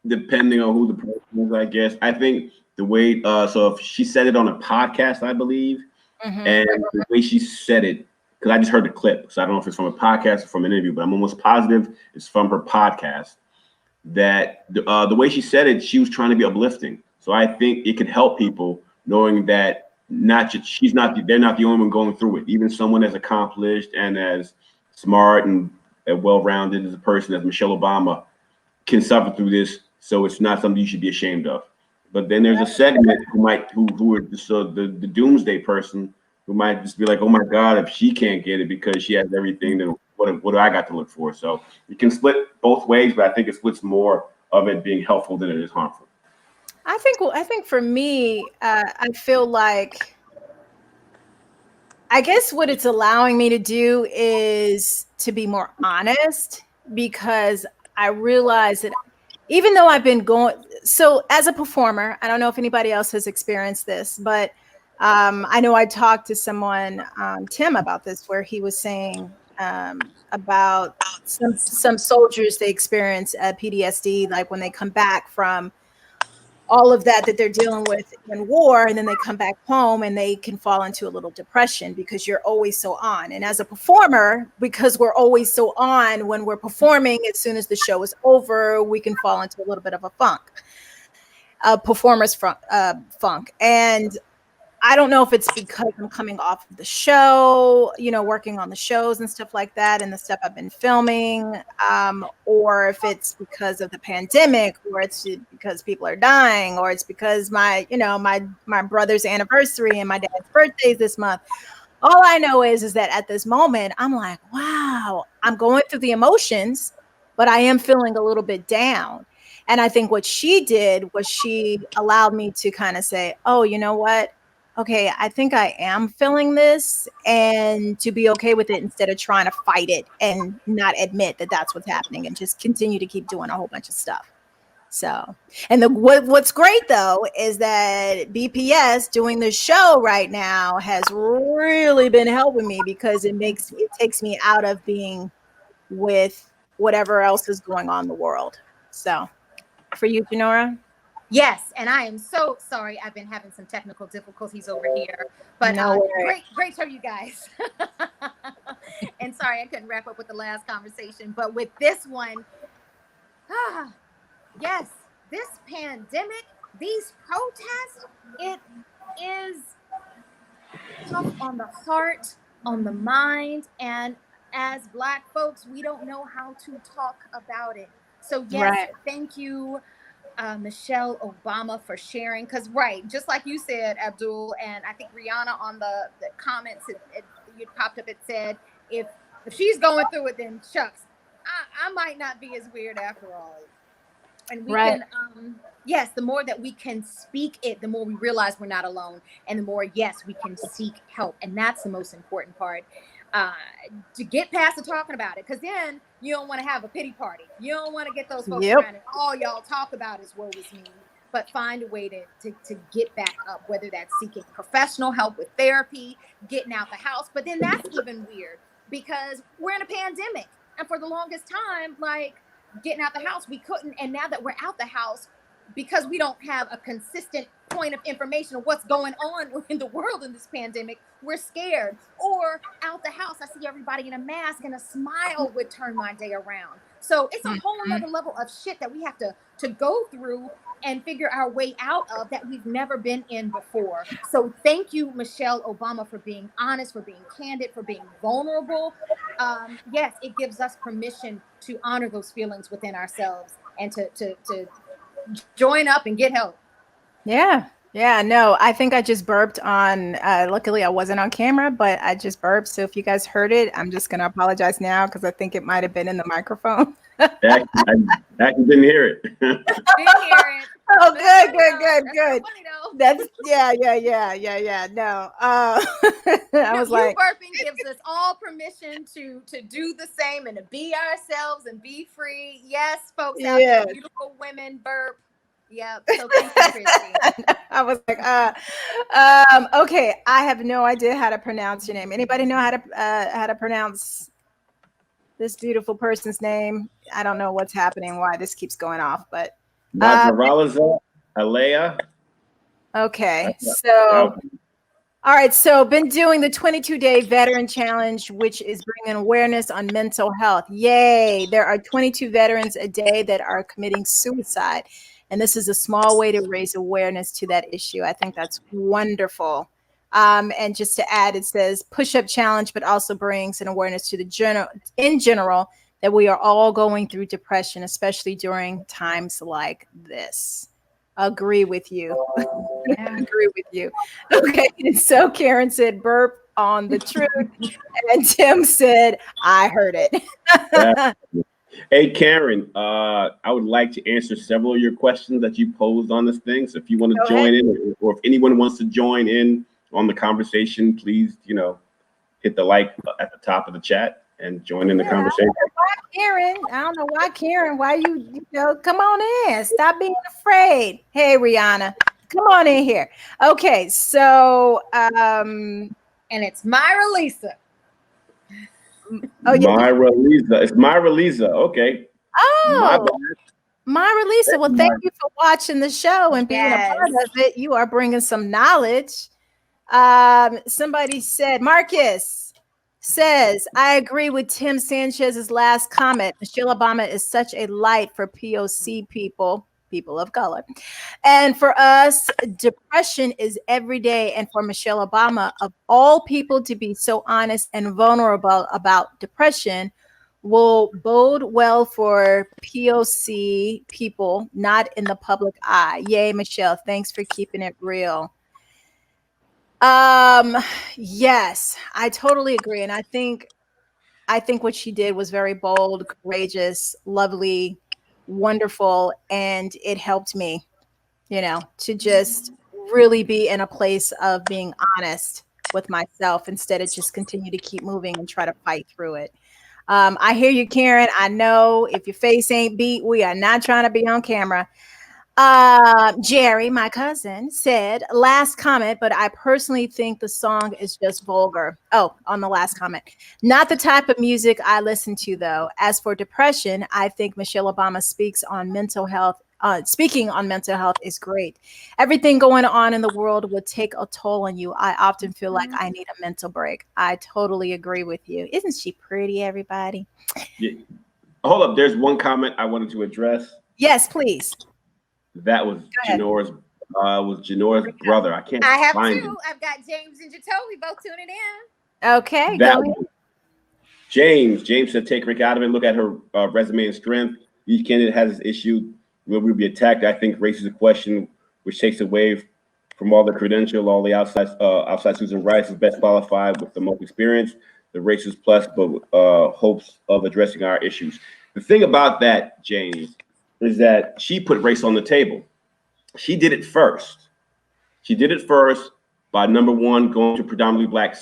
depending on who the person is, I guess, I think the way, so if she said it on a podcast, I believe, and the way she said it, because I just heard the clip, so I don't know if it's from a podcast or from an interview, but I'm almost positive it's from her podcast, that the way she said it, she was trying to be uplifting. So I think it could help people knowing that they're not the only one going through it. Even someone as accomplished and as smart and well-rounded as a person as Michelle Obama can suffer through this. So it's not something you should be ashamed of. But then there's a segment who are just the doomsday person who might just be like, oh my God, if she can't get it because she has everything, then what do I got to look for? So you can split both ways, but I think it splits more of it being helpful than it is harmful. I think for me, I feel like I guess what it's allowing me to do is to be more honest, because I realize that even though I've been going, so as a performer, I don't know if anybody else has experienced this, but I know I talked to someone, Tim, about this, where he was saying about some soldiers, they experience PTSD, like when they come back from all of that they're dealing with in war, and then they come back home and they can fall into a little depression because you're always so on. And as a performer, because we're always so on when we're performing, as soon as the show is over, we can fall into a little bit of a funk, performer's funk. And I don't know if it's because I'm coming off of the show, you know, working on the shows and stuff like that, and the stuff I've been filming, or if it's because of the pandemic, or it's because people are dying, or it's because my brother's anniversary and my dad's birthday is this month. All I know is that at this moment, I'm like, wow, I'm going through the emotions, but I am feeling a little bit down. And I think what she did was she allowed me to kind of say, oh, you know what? Okay, I think I am feeling this, and to be okay with it instead of trying to fight it and not admit that that's what's happening, and just continue to keep doing a whole bunch of stuff. So, and what's great though is that BPS doing the show right now has really been helping me, because it takes me out of being with whatever else is going on in the world. So, for you, Janora? Yes, and I am so sorry. I've been having some technical difficulties over here, but great show, you guys. And sorry I couldn't wrap up with the last conversation, but with this one, yes, this pandemic, these protests, it is tough on the heart, on the mind, and as Black folks, we don't know how to talk about it. So yes, Thank you, Michelle Obama, for sharing, because just like you said, Abdul, and I think Rihanna on the comments, it popped up, it said, if she's going through it, then shucks, I might not be as weird after all. And we can, yes, the more that we can speak it, the more we realize we're not alone, and the more, yes, we can seek help, and that's the most important part. To get past the talking about it, because then you don't want to have a pity party. You don't want to get those folks around and all y'all talk about is woe is me. But find a way to get back up, whether that's seeking professional help with therapy, getting out the house. But then that's even weird, because we're in a pandemic, and for the longest time, like, getting out the house, we couldn't. And now that we're out the house, because we don't have a consistent point of information of what's going on in the world in this pandemic, we're scared. Or out the house, I see everybody in a mask, and a smile would turn my day around. So it's a whole other level of shit that we have to go through and figure our way out of, that we've never been in before. So thank you, Michelle Obama, for being honest, for being candid, for being vulnerable. Yes, it gives us permission to honor those feelings within ourselves, and to join up and get help. Yeah, no, I think I just burped on, luckily I wasn't on camera, but I just burped. So if you guys heard it, I'm just going to apologize now, because I think it might've been in the microphone. I didn't hear it. Didn't hear it. Oh, good. That's yeah. No, I was like, burping gives us all permission to do the same, and to be ourselves and be free. Yes, folks out there, beautiful women burp. Yeah. So thank you, Chrystee. I was like, okay. I have no idea how to pronounce your name. Anybody know how to pronounce this beautiful person's name? I don't know what's happening, why this keeps going off, but Alea. Okay. So, all right. So been doing the 22-day veteran challenge, which is bringing awareness on mental health. Yay. There are 22 veterans a day that are committing suicide. And this is a small way to raise awareness to that issue. I think that's wonderful. And just to add, it says push-up challenge, but also brings an awareness to in general, that we are all going through depression, especially during times like this. Agree with you. Agree with you. Okay. And so Karen said, burp on the truth. And Tim said, I heard it. Hey, Karen, I would like to answer several of your questions that you posed on this thing. So if you want to join in, or if anyone wants to join in on the conversation, please, hit the like at the top of the chat and join in the conversation. I don't know why, Karen, why you know, come on in. Stop being afraid. Hey, Rihanna, come on in here. Okay, so and it's Myra Lisa. Oh, yeah. Myra Lisa. It's Myra Lisa. Okay. Oh, Myra Lisa. Well, thank you for watching the show and being a part of it. You are bringing some knowledge. Somebody said, Marcus says, I agree with Tim Sanchez's last comment. Michelle Obama is such a light for POC people of color. And for us, depression is every day. And for Michelle Obama, of all people, to be so honest and vulnerable about depression will bode well for POC people, not in the public eye. Yay, Michelle. Thanks for keeping it real. Yes, I totally agree. And I think what she did was very bold, courageous, lovely, wonderful. And it helped me, you know, to just really be in a place of being honest with myself instead of just continue to keep moving and try to fight through it. I hear you, Karen. I know if your face ain't beat, we are not trying to be on camera. Jerry, my cousin, said last comment, but I personally think the song is just vulgar. Oh, on the last comment. Not the type of music I listen to, though. As for depression, I think Michelle Obama speaking on mental health is great. Everything going on in the world would take a toll on you. I often feel like I need a mental break. I totally agree with you. Isn't she pretty, everybody? Yeah. Hold up. There's one comment I wanted to address. Yes, please. That was Janora's brother. I can't find him. I've got James and Jacoby both tuning in. Okay. James said, take Rick out of it. Look at her resume and strength. Each candidate has this issue. Will we be attacked? I think race is a question which takes away from all the credential, all the outside Susan Rice is best qualified with the most experience. The race is plus, but hopes of addressing our issues. The thing about that, James, is that she put race on the table. She did it first. She did it first by, number one, going to predominantly black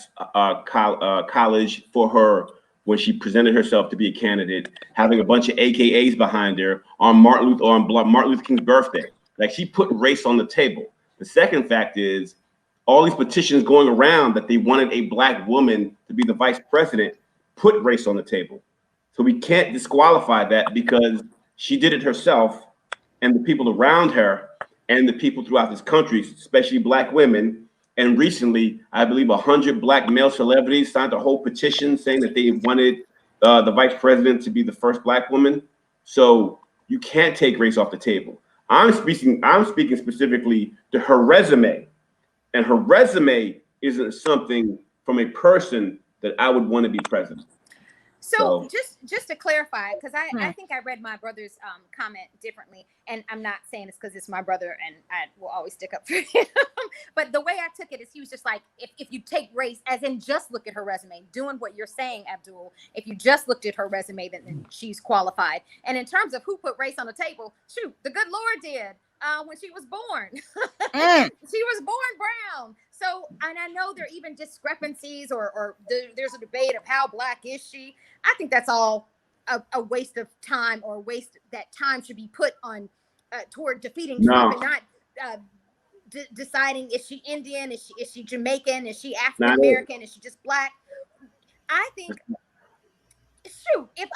college for her when she presented herself to be a candidate, having a bunch of AKAs behind her on Martin Luther King's birthday. Like, she put race on the table. The second fact is all these petitions going around that they wanted a black woman to be the vice president put race on the table. So we can't disqualify that because she did it herself, and the people around her and the people throughout this country, especially black women. And recently, I believe 100 black male celebrities signed a whole petition saying that they wanted the vice president to be the first black woman. So you can't take race off the table. I'm speaking specifically to her resume, and her resume isn't something from a person that I would want to be president. So just to clarify, because I think I read my brother's comment differently, and I'm not saying it's because it's my brother and I will always stick up for him. But the way I took it is he was just like, if you take race, as in just look at her resume, doing what you're saying, Abdul, if you just looked at her resume, then she's qualified. And in terms of who put race on the table, shoot, the good Lord did when she was born. She was born brown. So, and I know there are even discrepancies or there's a debate of how black is she. I think that's all a waste of time, or waste that time should be put on toward defeating Trump and not deciding, is she Indian, is she Jamaican, is she African American, is she just black? I think, shoot, if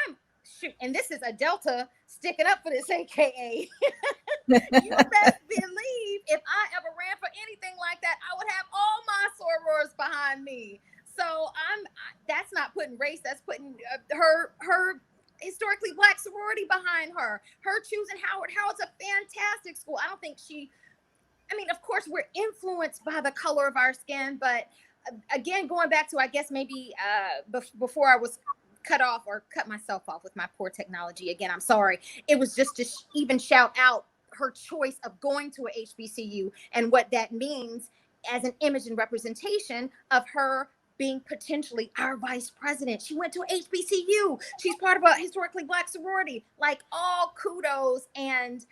I'm shoot, and this is a Delta sticking up for this AKA. You best believe if I ever ran for anything like that, I would have all my sorors behind me. So that's not putting race, that's putting her historically black sorority behind her. Her choosing Howard. Howard's a fantastic school. I don't think of course we're influenced by the color of our skin, but again, going back to, I guess maybe before I was cut myself off with my poor technology. Again, I'm sorry. It was just to even shout out her choice of going to a HBCU and what that means as an image and representation of her being potentially our vice president. She went to a HBCU. She's part of a historically black sorority. Like, all kudos. And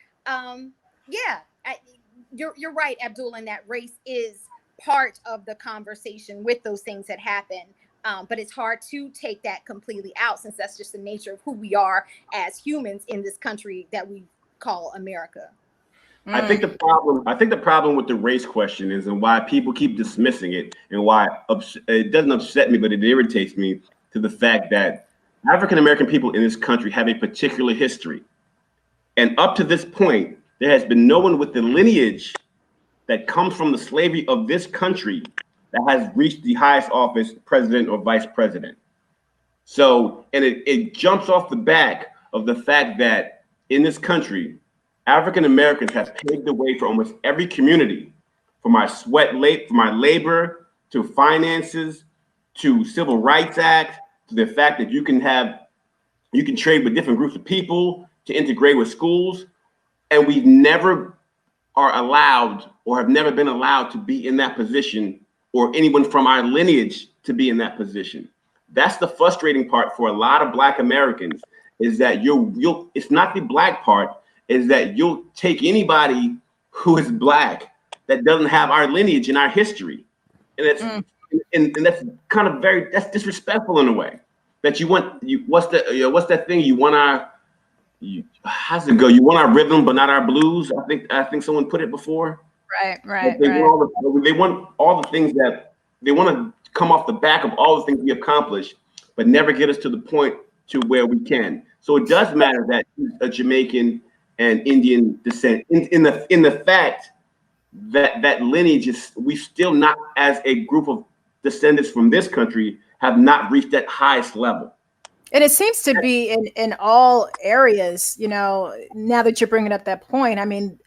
you're right, Abdul, in that race is part of the conversation with those things that happen. But it's hard to take that completely out, since that's just the nature of who we are as humans in this country that we call America. I think the problem with the race question is, and why people keep dismissing it, and why it doesn't upset me, but it irritates me, to the fact that African American people in this country have a particular history. And up to this point, there has been no one with the lineage that comes from the slavery of this country that has reached the highest office, president or vice president. So, and it jumps off the back of the fact that in this country, African Americans have paved the way for almost every community, from my labor, to finances, to Civil Rights Act, to the fact that you can trade with different groups of people, to integrate with schools. And we never are allowed, or have never been allowed, to be in that position, or anyone from our lineage to be in that position. That's the frustrating part for a lot of Black Americans, is that it's not the Black part, is that you'll take anybody who is Black that doesn't have our lineage and our history. And that's kind of that's disrespectful in a way. That what's that thing? How's it go? You want our rhythm, but not our blues. I think someone put it before. Right. They want all the things that they want to come off the back of all the things we accomplish, but never get us to the point to where we can. So it does matter that he's a Jamaican and Indian descent. In the fact that lineage is, we still not, as a group of descendants from this country, have not reached that highest level. And it seems to be in all areas, now that you're bringing up that point. I mean,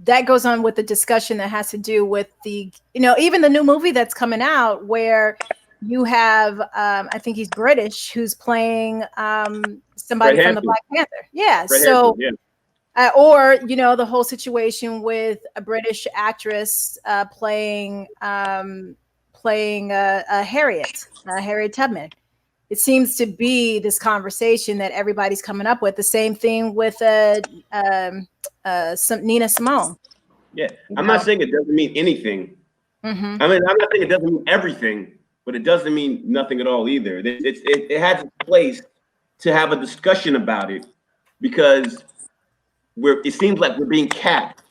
that goes on with the discussion that has to do with the, even the new movie that's coming out, where you have, I think he's British, who's playing somebody from the Black Panther. Yeah. So, or, the whole situation with a British actress playing Harriet Tubman. It seems to be this conversation that everybody's coming up with. The same thing with Nina Simone. Yeah, I'm not saying it doesn't mean anything. Mm-hmm. I mean, I'm not saying it doesn't mean everything, but it doesn't mean nothing at all either. It has a place to have a discussion about it, because it seems like we're being capped.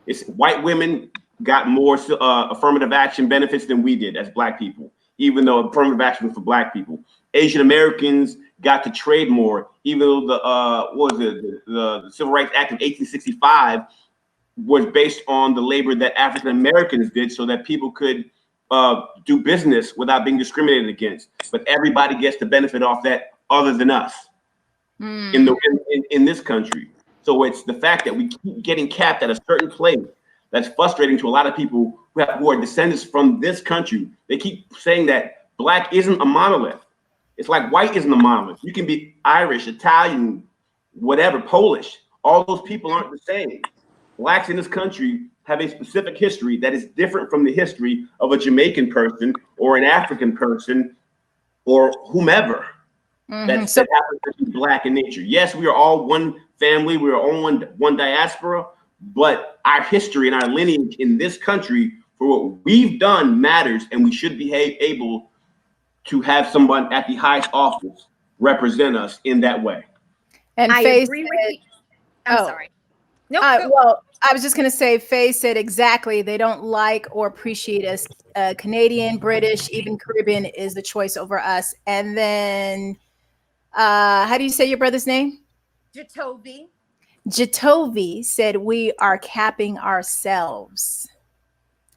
It's white women got more affirmative action benefits than we did as Black people, even though affirmative action was for Black people. Asian Americans got to trade more, even though the Civil Rights Act of 1865 was based on the labor that African Americans did, so that people could do business without being discriminated against. But everybody gets the benefit off that, other than us in this country. So it's the fact that we keep getting capped at a certain place that's frustrating to a lot of people who are descendants from this country. They keep saying that Black isn't a monolith. It's like white isn't a monolith. You can be Irish, Italian, whatever, Polish. All those people aren't the same. Blacks in this country have a specific history that is different from the history of a Jamaican person or an African person or whomever that happens to be Black in nature. Yes, we are all one family. We are all one diaspora. But our history and our lineage in this country, for what we've done, matters, and we should be able to have someone at the highest office represent us in that way. And I agree with you. I'm sorry. No. Well, I was just going to say, Faye said exactly. They don't like or appreciate us. Canadian, British, even Caribbean is the choice over us. And then, how do you say your brother's name? Jatovi said we are capping ourselves.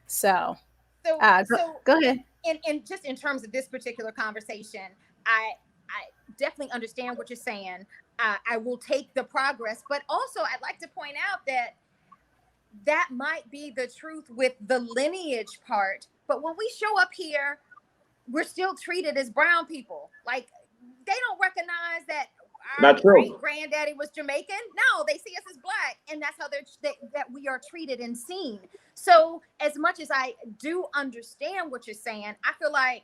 So go ahead. And just in terms of this particular conversation, I definitely understand what you're saying. I will take the progress, but also I'd like to point out that might be the truth with the lineage part. But when we show up here, we're still treated as brown people. Like, they don't recognize that our great granddaddy was Jamaican. No, they see us as Black, and that's how that we are treated and seen. So as much as I do understand what you're saying, I feel like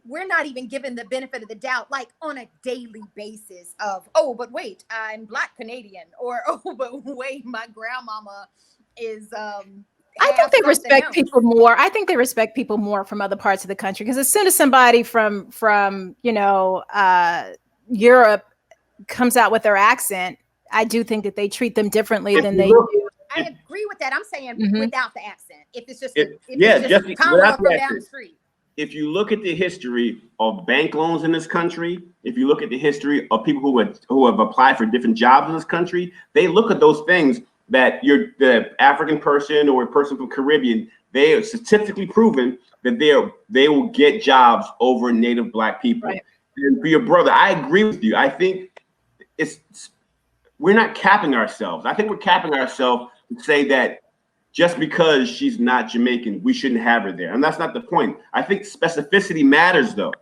we're not even given the benefit of the doubt, like on a daily basis of, oh, but wait, I'm Black Canadian, or oh, but wait, my grandmama is I think they respect people more. I think they respect people more from other parts of the country, because as soon as somebody from Europe comes out with their accent, I do think that they treat them differently than they do. I agree with that. I'm saying without the accent. If it's just just Kamla from down the street. If you look at the history of bank loans in this country, if you look at the history of people who have applied for different jobs in this country, they look at those things that the African person or a person from Caribbean, they are statistically proven that they will get jobs over Native Black people. Right. And for your brother, I agree with you. I think we're not capping ourselves. I think we're capping ourselves to say that just because she's not Jamaican, we shouldn't have her there. And that's not the point. I think specificity matters, though,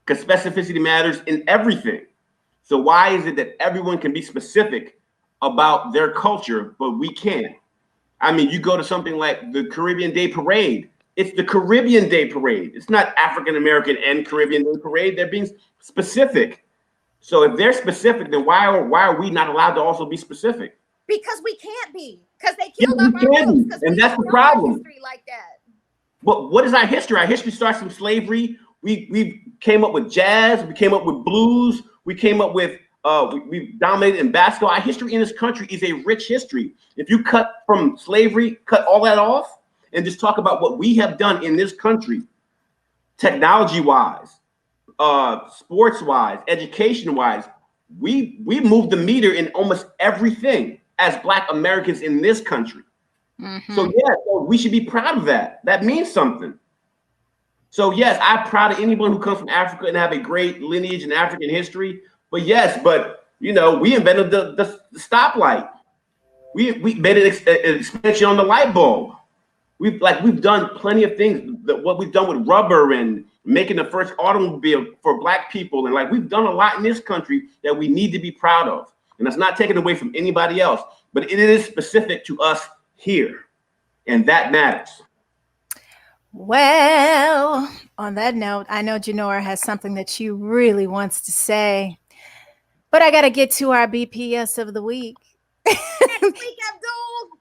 because specificity matters in everything. So why is it that everyone can be specific about their culture, but we can't? I mean, you go to something like the Caribbean Day Parade. It's the Caribbean Day Parade. It's not African American and Caribbean Day Parade. They're being specific. So if they're specific, then why are we not allowed to also be specific? Because we can't be. Because they killed off our roots. And that's the problem. History like that. But what is our history? Our history starts from slavery. We came up with jazz. We came up with blues. We came up with we dominated in basketball. Our history in this country is a rich history. If you cut from slavery, cut all that off, and just talk about what we have done in this country, technology-wise, sports-wise, education-wise, we moved the meter in almost everything as Black Americans in this country. So we should be proud of that. That means something. So yes, I'm proud of anyone who comes from Africa and have a great lineage in African history. But we invented the stoplight. We made an expansion on the light bulb. We've done plenty of things. What we've done with rubber and making the first automobile for Black people, and we've done a lot in this country that we need to be proud of. And that's not taken away from anybody else, but it is specific to us here, and that matters. Well, on that note, I know Janora has something that she really wants to say, but I got to get to our BPS of the week. Next week, Abdul.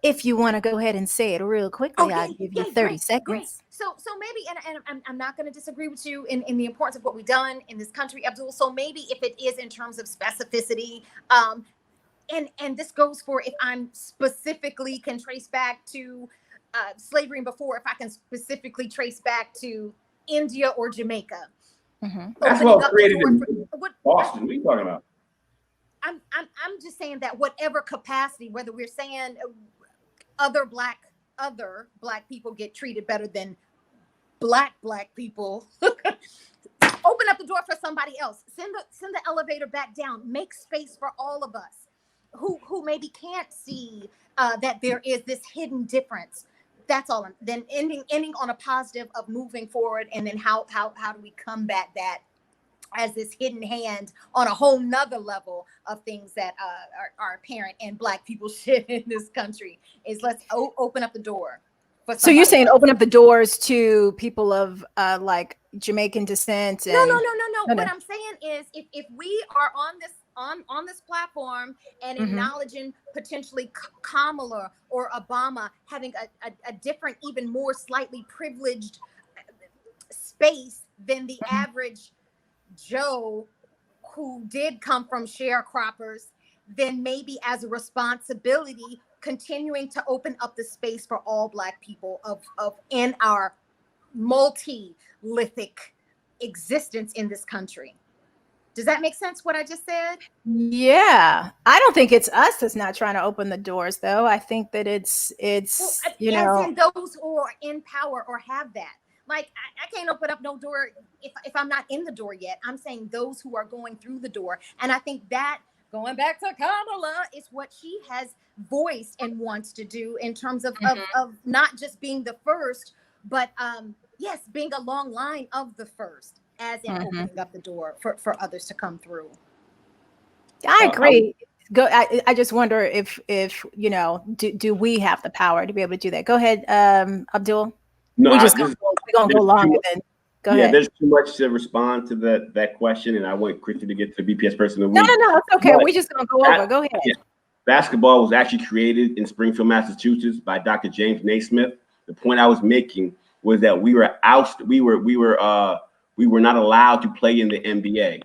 If you want to go ahead and say it real quickly, I'll give you 30 seconds. Great. So maybe, and I'm not going to disagree with you in the importance of what we've done in this country, Abdul. So maybe if it is in terms of specificity, and this goes for if I'm specifically can trace back to slavery and before, if I can specifically trace back to India or Jamaica. That's what created in Boston. What are you talking about? I'm just saying that whatever capacity, whether we're saying other black people get treated better than black people, open up the door for somebody else. Send the elevator back down. Make space for all of us who maybe can't see that there is this hidden difference. That's all. Then ending on a positive of moving forward, and then how do we combat that as this hidden hand on a whole nother level of things that are apparent and Black people shit in this country is let's open up the door. So you're saying open up the doors to people of like Jamaican descent? And... No. What I'm saying is if we are on this platform and acknowledging potentially Kamala or Obama having a different, even more slightly privileged space than the average Joe who did come from sharecroppers, then maybe as a responsibility, continuing to open up the space for all Black people of in our multi-lithic existence in this country. Does that make sense what I just said? Yeah. I don't think it's us that's not trying to open the doors, though. I think that it's as in those who are in power or have that. Like, I can't open up no door if I'm not in the door yet. I'm saying those who are going through the door. And I think that, going back to Kamala, is what she has voiced and wants to do in terms of not just being the first, but yes, being a long line of the first, as in opening up the door for others to come through. I agree. I just wonder if do we have the power to be able to do that? Go ahead, Abdul. No, we're going to go long and then go ahead. There's too much to respond to that question, and I want Chrystee to get to the BPS person of the week. No, it's okay. We're just going to go over. Go ahead. Basketball was actually created in Springfield, Massachusetts by Dr. James Naismith. The point I was making was that we were not allowed to play in the NBA.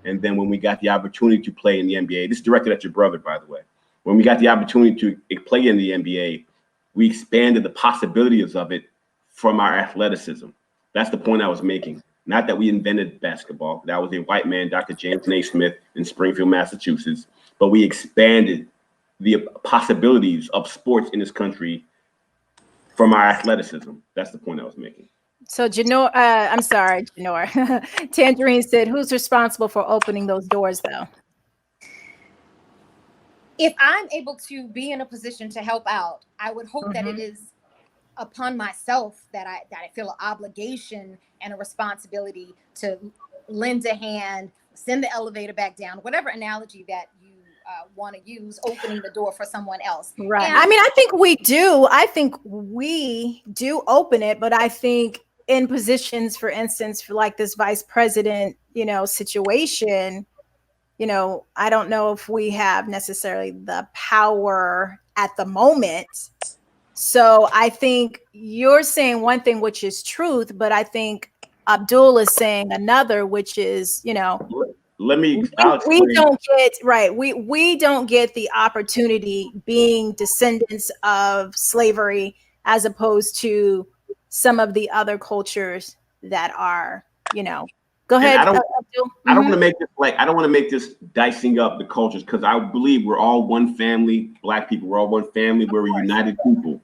And then when we got the opportunity to play in the NBA, this is directed at your brother, by the way. When we got the opportunity to play in the NBA, we expanded the possibilities of it from our athleticism. That's the point I was making. Not that we invented basketball. That was a white man, Dr. James Naismith in Springfield, Massachusetts. But we expanded the possibilities of sports in this country from our athleticism. That's the point I was making. So Janora, I'm sorry, Janora. Tangerine said, who's responsible for opening those doors though? If I'm able to be in a position to help out, I would hope that it is upon myself that I feel an obligation and a responsibility to lend a hand, send the elevator back down, whatever analogy that you want to use, opening the door for someone else. Right. And I mean, I think we do. I think we do open it, but I think in positions, for instance, for like this vice president, situation, I don't know if we have necessarily the power at the moment. So I think you're saying one thing, which is truth, but I think Abdul is saying another, which is, we don't get right. We don't get the opportunity being descendants of slavery as opposed to some of the other cultures that are, Go ahead. I don't want to make this I don't want to make this dicing up the cultures, because I believe we're all one family. Black people, we're all one family. We're a united people.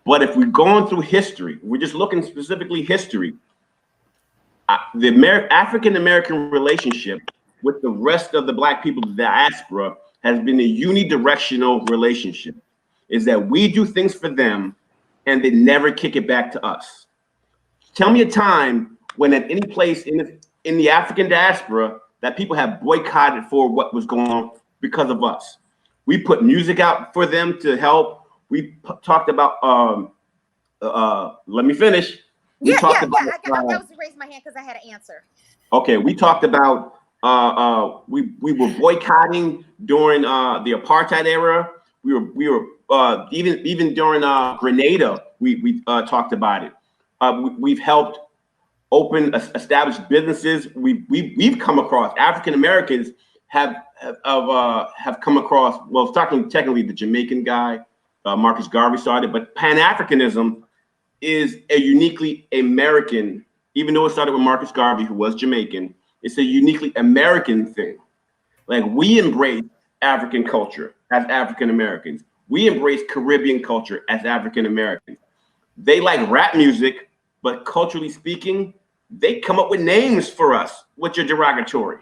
But if we're going through history, we're just looking specifically history. The African-American relationship with the rest of the Black people, the diaspora, has been a unidirectional relationship. Is that we do things for them and they never kick it back to us. Tell me a time when at any place in the African diaspora that people have boycotted for what was going on because of us. We put music out for them to help. We talked about, let me finish. I was to raise my hand because I had an answer. Okay, we talked about, we were boycotting during the apartheid era. We were even during Grenada, we talked about it. We've helped established businesses. We've come across African Americans have come across. Well, technically the Jamaican guy, Marcus Garvey started, but Pan-Africanism is a uniquely American. Even though it started with Marcus Garvey, who was Jamaican, it's a uniquely American thing. Like, we embrace African culture as African Americans. We embrace Caribbean culture as African Americans. They like rap music, but culturally speaking, they come up with names for us which are derogatory.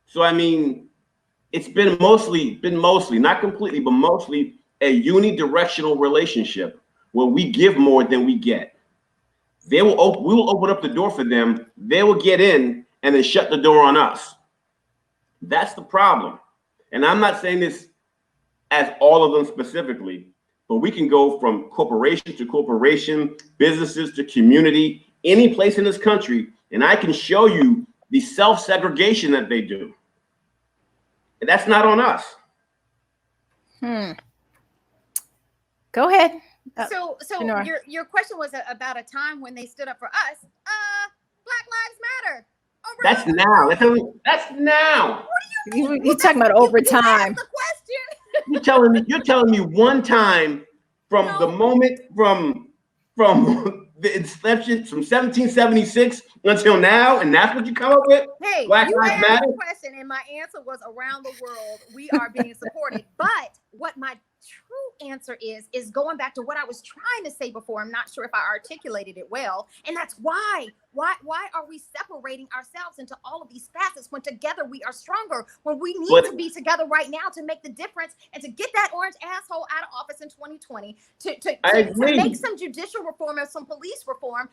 So I mean, it's been mostly, not completely, but mostly a unidirectional relationship where we give more than we get. We will open up the door for them. They will get in and then shut the door on us. That's the problem. And I'm not saying this as all of them specifically, but we can go from corporation to corporation, businesses to community, any place in this country, and I can show you the self-segregation that they do. And that's not on us. Go ahead. So your question was about a time when they stood up for us. Black Lives Matter. That's now. That's now. What are you You're talking about over time. The question. You're telling me one time from the moment from the inception from 1776 until now, and that's what you come up with? Hey, Black you Lives asked Matter? the question, and my answer was around the world, we are being supported. But what my true answer is going back to what I was trying to say before. I'm not sure if I articulated it well. And that's why are we separating ourselves into all of these facets when together we are stronger, when we need to be together right now to make the difference and to get that orange asshole out of office in 2020, to make some judicial reform or some police reform,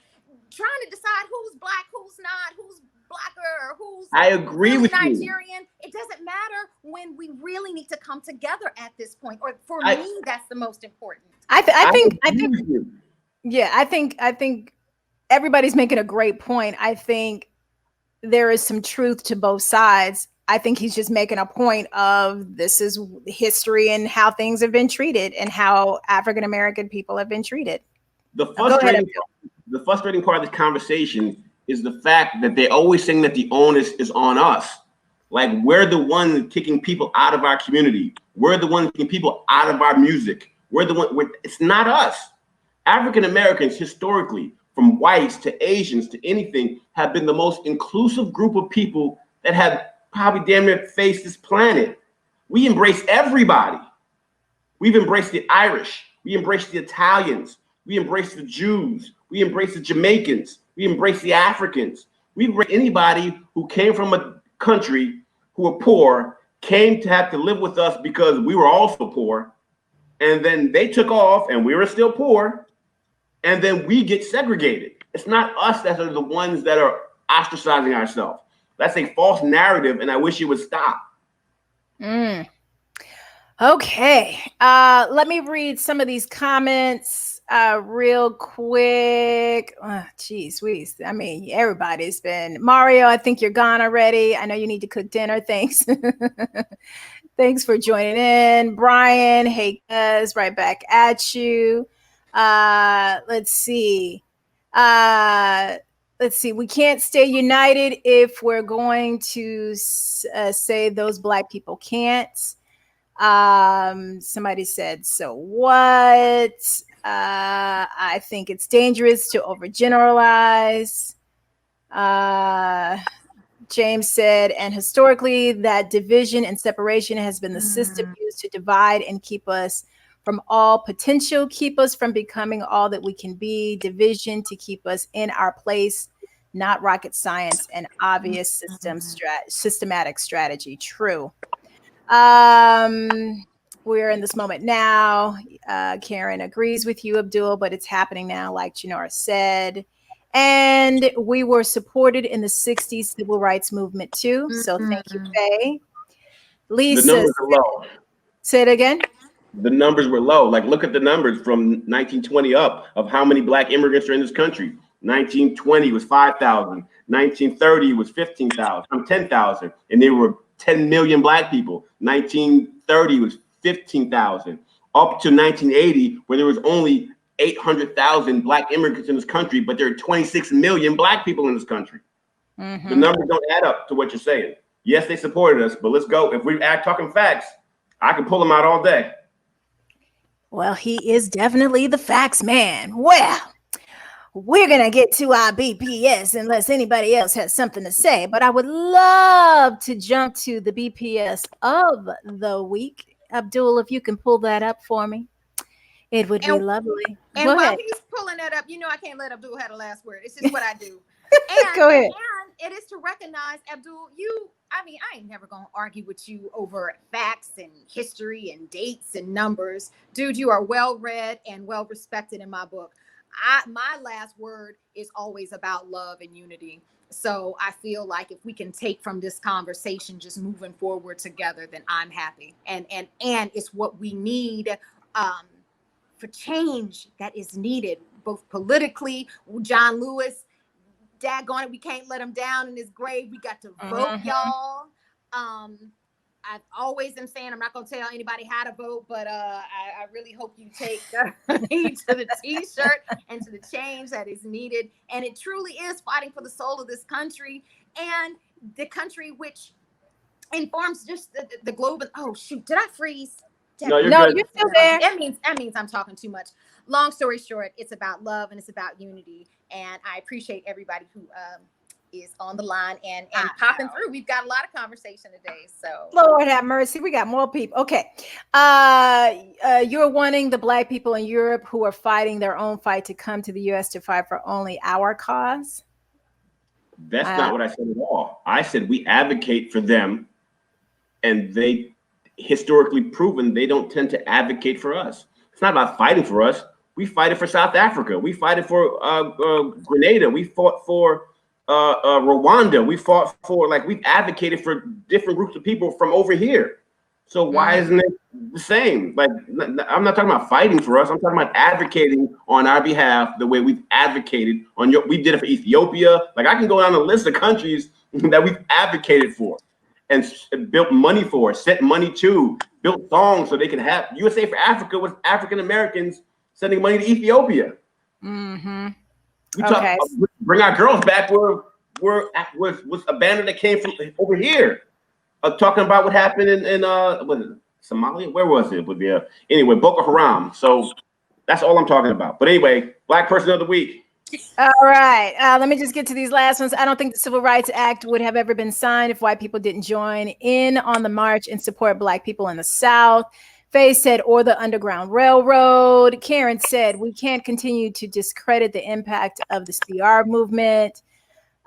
trying to decide who's black, who's not, who's blacker, who's Nigerian. It doesn't matter when we really need to come together at this point. Or for me, that's the most important. I think everybody's making a great point. I think there is some truth to both sides. I think he's just making a point of this is history and how things have been treated and how African American people have been treated. The frustrating part of this conversation is the fact that they always saying that the onus is on us. Like we're the ones kicking people out of our community. We're the ones kicking people out of our music. It's not us. African Americans historically, from whites to Asians to anything, have been the most inclusive group of people that have probably damn near faced this planet. We embrace everybody. We've embraced the Irish. We embrace the Italians. We embrace the Jews. We embrace the Jamaicans. We embrace the Africans. We embrace anybody who came from a country who were poor, came to have to live with us because we were also poor. And then they took off and we were still poor. And then we get segregated. It's not us that are the ones that are ostracizing ourselves. That's a false narrative, and I wish it would stop. Okay. Let me read some of these comments real quick. Geez, I mean, everybody's been. Mario, I think you're gone already. I know you need to cook dinner. Thanks. Thanks for joining in. Brian, hey, guys, right back at you. Let's see. We can't stay united if we're going to say those Black people can't. Somebody said, so what? I think it's dangerous to overgeneralize. James said, and historically, that division and separation has been the system used to divide and keep us from all potential, keep us from becoming all that we can be, division to keep us in our place, not rocket science and obvious systematic strategy. True. We're in this moment now. Karen agrees with you, Abdul, but it's happening now, like Janora said. And we were supported in the 60s civil rights movement too. So thank you, Faye. Lisa, the numbers are low. Say it again. The numbers were low. Like, look at the numbers from 1920 up of how many Black immigrants are in this country. 1920 was 5,000. 1930 was 15,000. 10,000. And there were 10 million Black people. 1930 was 15,000. Up to 1980, where there was only 800,000 Black immigrants in this country, but there are 26 million Black people in this country. The numbers don't add up to what you're saying. Yes, they supported us, but let's go. If we act talking facts, I can pull them out all day. Well, he is definitely the facts man. Well, we're going to get to our BPS unless anybody else has something to say, but I would love to jump to the BPS of the week. Abdul, if you can pull that up for me, it would be lovely. And while he's pulling that up, you know I can't let Abdul have the last word. It's just what I do. And, Go ahead. And it is to recognize, Abdul, I ain't never going to argue with you over facts and history and dates and numbers. Dude, you are well-read and well-respected in my book. My last word is always about love and unity. So I feel like if we can take from this conversation, just moving forward together, then I'm happy. And it's what we need for change that is needed, both politically. John Lewis, daggone it, we can't let him down in his grave. We got to vote, y'all. I always am saying I'm not going to tell anybody how to vote, but I really hope you take heed to the T-shirt and to the change that is needed. And it truly is fighting for the soul of this country and the country which informs just the globe. Oh, shoot. Did I freeze? No, you're still there. That means I'm talking too much. Long story short, it's about love and it's about unity. And I appreciate everybody who is on the line and popping through. We've got a lot of conversation today. So Lord have mercy. We got more people. Okay. You're wanting the Black people in Europe who are fighting their own fight to come to the U.S. to fight for only our cause. That's not what I said at all. I said we advocate for them, and they historically proven they don't tend to advocate for us. It's not about fighting for us. We fight it for South Africa. We fight it for Grenada. We fought for Rwanda. We fought for, we've advocated for different groups of people from over here. So why isn't it the same? I'm not talking about fighting for us. I'm talking about advocating on our behalf the way we've advocated we did it for Ethiopia. I can go down a list of countries that we've advocated for. and built money for, sent money to, built songs so they can have USA for Africa with African Americans sending money to Ethiopia. Mm-hmm. We talk about Bring Our Girls Back was a banner that came from over here. Talking about what happened in what is it, Somalia? Where was it? But yeah, anyway, Boko Haram. So that's all I'm talking about. But anyway, Black Person of the Week. All right. Let me just get to these last ones. I don't think the Civil Rights Act would have ever been signed if white people didn't join in on the march and support Black people in the South. Faye said, or the Underground Railroad. Karen said, we can't continue to discredit the impact of the CR movement.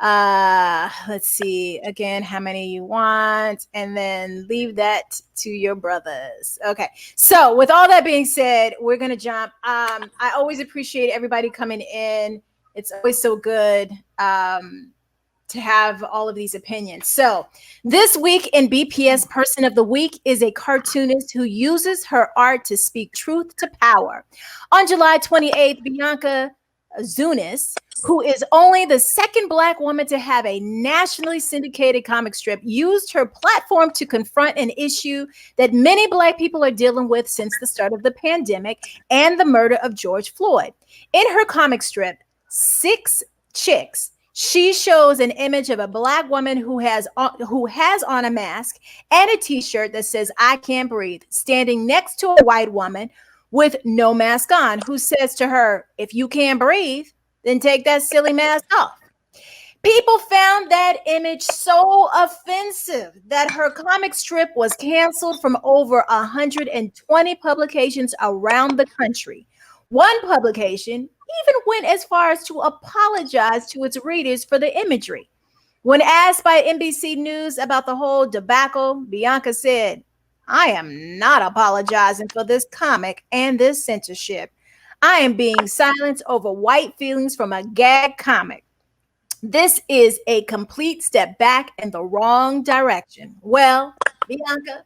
Let's see again how many you want, and then leave that to your brothers. Okay, so with all that being said, we're gonna jump. I always appreciate everybody coming in. It's always so good to have all of these opinions. So this week in BPS Person of the Week is a cartoonist who uses her art to speak truth to power. On July 28th, Bianca Zunis, who is only the second Black woman to have a nationally syndicated comic strip, used her platform to confront an issue that many Black people are dealing with since the start of the pandemic and the murder of George Floyd. In her comic strip, 6 Chicks, she shows an image of a Black woman who has on a mask and a t-shirt that says, I can't breathe, standing next to a white woman with no mask on, who says to her, if you can't breathe, then take that silly mask off. People found that image so offensive that her comic strip was canceled from over 120 publications around the country. One publication even went as far as to apologize to its readers for the imagery. When asked by NBC News about the whole debacle, Bianca said, I am not apologizing for this comic and this censorship. I am being silenced over white feelings from a gag comic. This is a complete step back in the wrong direction. Well, Bianca,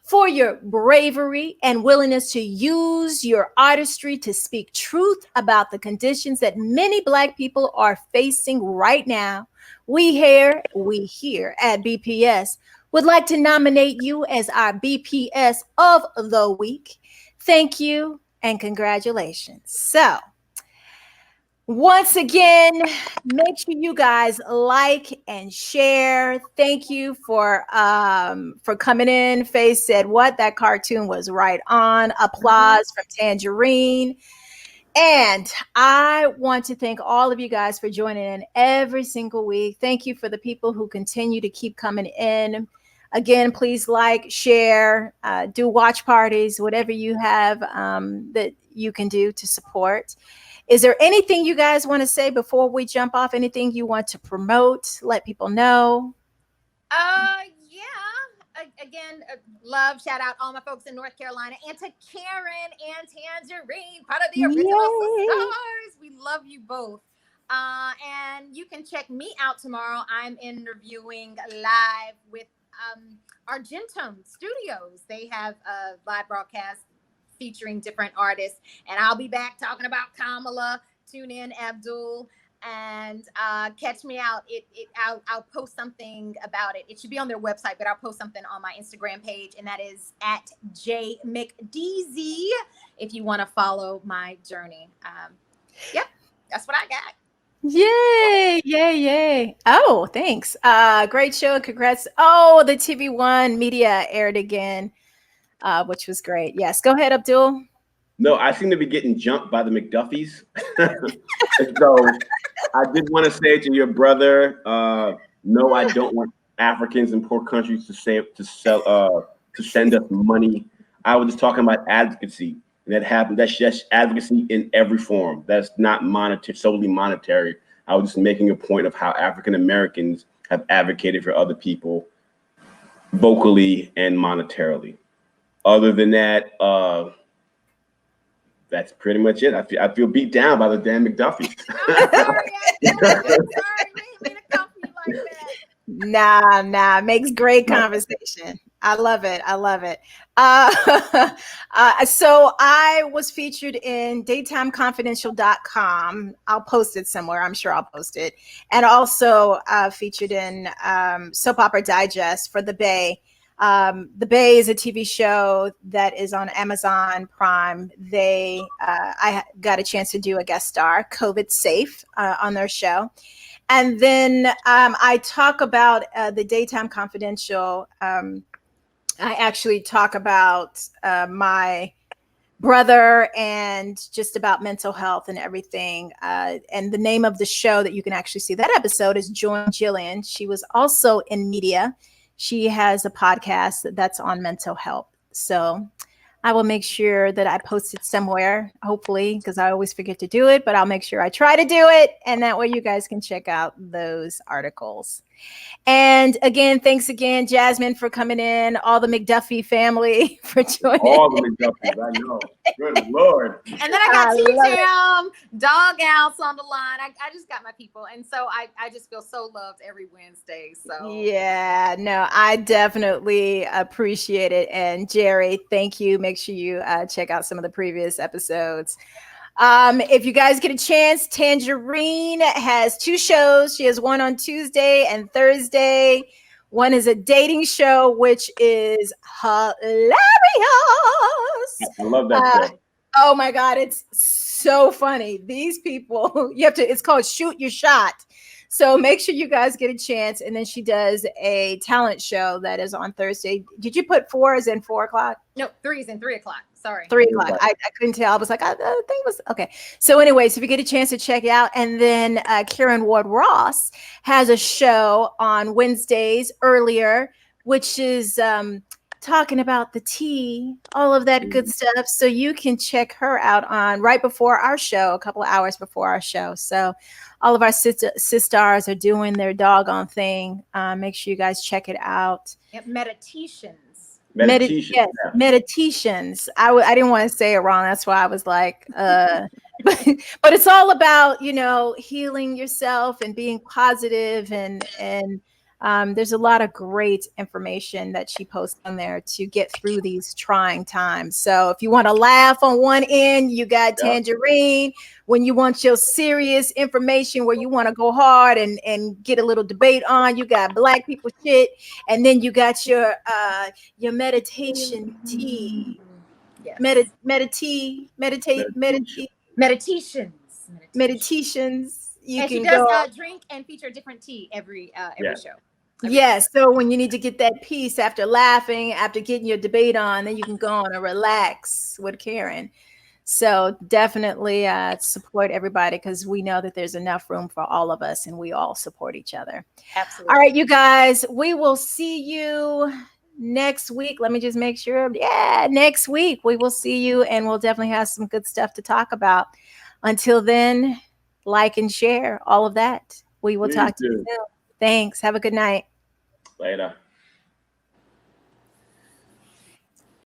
for your bravery and willingness to use your artistry to speak truth about the conditions that many Black people are facing right now, we here at BPS would like to nominate you as our BPS of the week. Thank you and congratulations. So once again, make sure you guys like and share. Thank you for coming in. Faye said, what? That cartoon was right on. Applause from Tangerine. And I want to thank all of you guys for joining in every single week. Thank you for the people who continue to keep coming in. Again, please like, share, do watch parties, whatever you have that you can do to support. Is there anything you guys want to say before we jump off? Anything you want to promote? Let people know. Again, love, shout out all my folks in North Carolina and to Karen and Tangerine, part of the original stars. We love you both. And you can check me out tomorrow. I'm interviewing live with Argentum Studios. They have a live broadcast featuring different artists, and I'll be back talking about Kamala. Tune in, Abdul, and catch me out. I'll post something about it. It should be on their website, but I'll post something on my Instagram page, and that is at JMcDeezy if you want to follow my journey. Yep, that's what I got. Yay. Oh, thanks. Great show. Congrats. Oh, the TV1 media aired again, which was great. Yes, go ahead, Abdul. No, I seem to be getting jumped by the McDuffies. So I did want to say to your brother, no, I don't want Africans in poor countries to send us money. I was just talking about advocacy. That happened. That's just advocacy in every form. That's not solely monetary. I was just making a point of how African Americans have advocated for other people vocally and monetarily. Other than that, that's pretty much it. I feel beat down by the damn McDuffies. Nah, makes great conversation. I love it. I love it. So I was featured in daytimeconfidential.com. I'll post it somewhere. I'm sure I'll post it. And also featured in Soap Opera Digest for The Bay. The Bay is a TV show that is on Amazon Prime. I got a chance to do a guest star, COVID safe, on their show. And then I talk about the Daytime Confidential. I actually talk about my brother and just about mental health and everything. And the name of the show that you can actually see that episode is Join Jillian. She was also in media. She has a podcast that's on mental health. So I will make sure that I post it somewhere, hopefully, because I always forget to do it, but I'll make sure I try to do it. And that way you guys can check out those articles. And again, thanks again, Jasmine, for coming in, all the McDuffie family for joining. All the McDuffies, I know. Good Lord. And then I got T-Tam, Dog Outs on the line. I just got my people. And so I just feel so loved every Wednesday. So yeah, no, I definitely appreciate it. And Jerry, thank you. Make sure you check out some of the previous episodes. If you guys get a chance, Tangerine has 2 shows. She has one on Tuesday and Thursday. One is a dating show, which is hilarious. I love that show. Oh my God, it's so funny. These people, it's called Shoot Your Shot. So make sure you guys get a chance. And then she does a talent show that is on Thursday. Did you put 4 as in 4 o'clock? No, 3 is in 3 o'clock. Sorry. 3 o'clock. I couldn't tell. I was like, I think it was okay. So anyways, if you get a chance to check it out. And then Karen Ward Ross has a show on Wednesdays earlier, which is talking about the tea, all of that good stuff. So you can check her out on right before our show, a couple of hours before our show. So all of our sisters are doing their doggone thing. Make sure you guys check it out. Yep, meditations. Meditations. I didn't want to say it wrong. That's why I was like, but it's all about, healing yourself and being positive and there's a lot of great information that she posts on there to get through these trying times. So if you want to laugh on one end, you got Tangerine. When you want your serious information where you want to go hard and get a little debate on, you got Black people shit. And then you got your meditation tea. Yes. Meditations. You and can she does go drink and feature different tea every show. Yes. So when you need to get that peace after laughing, after getting your debate on, then you can go on and relax with Karen. So definitely support everybody because we know that there's enough room for all of us and we all support each other. Absolutely. All right, you guys, we will see you next week. Let me just make sure. Yeah, next week we will see you and we'll definitely have some good stuff to talk about. Until then, like and share all of that. We will talk to you soon. Thanks. Have a good night. Later.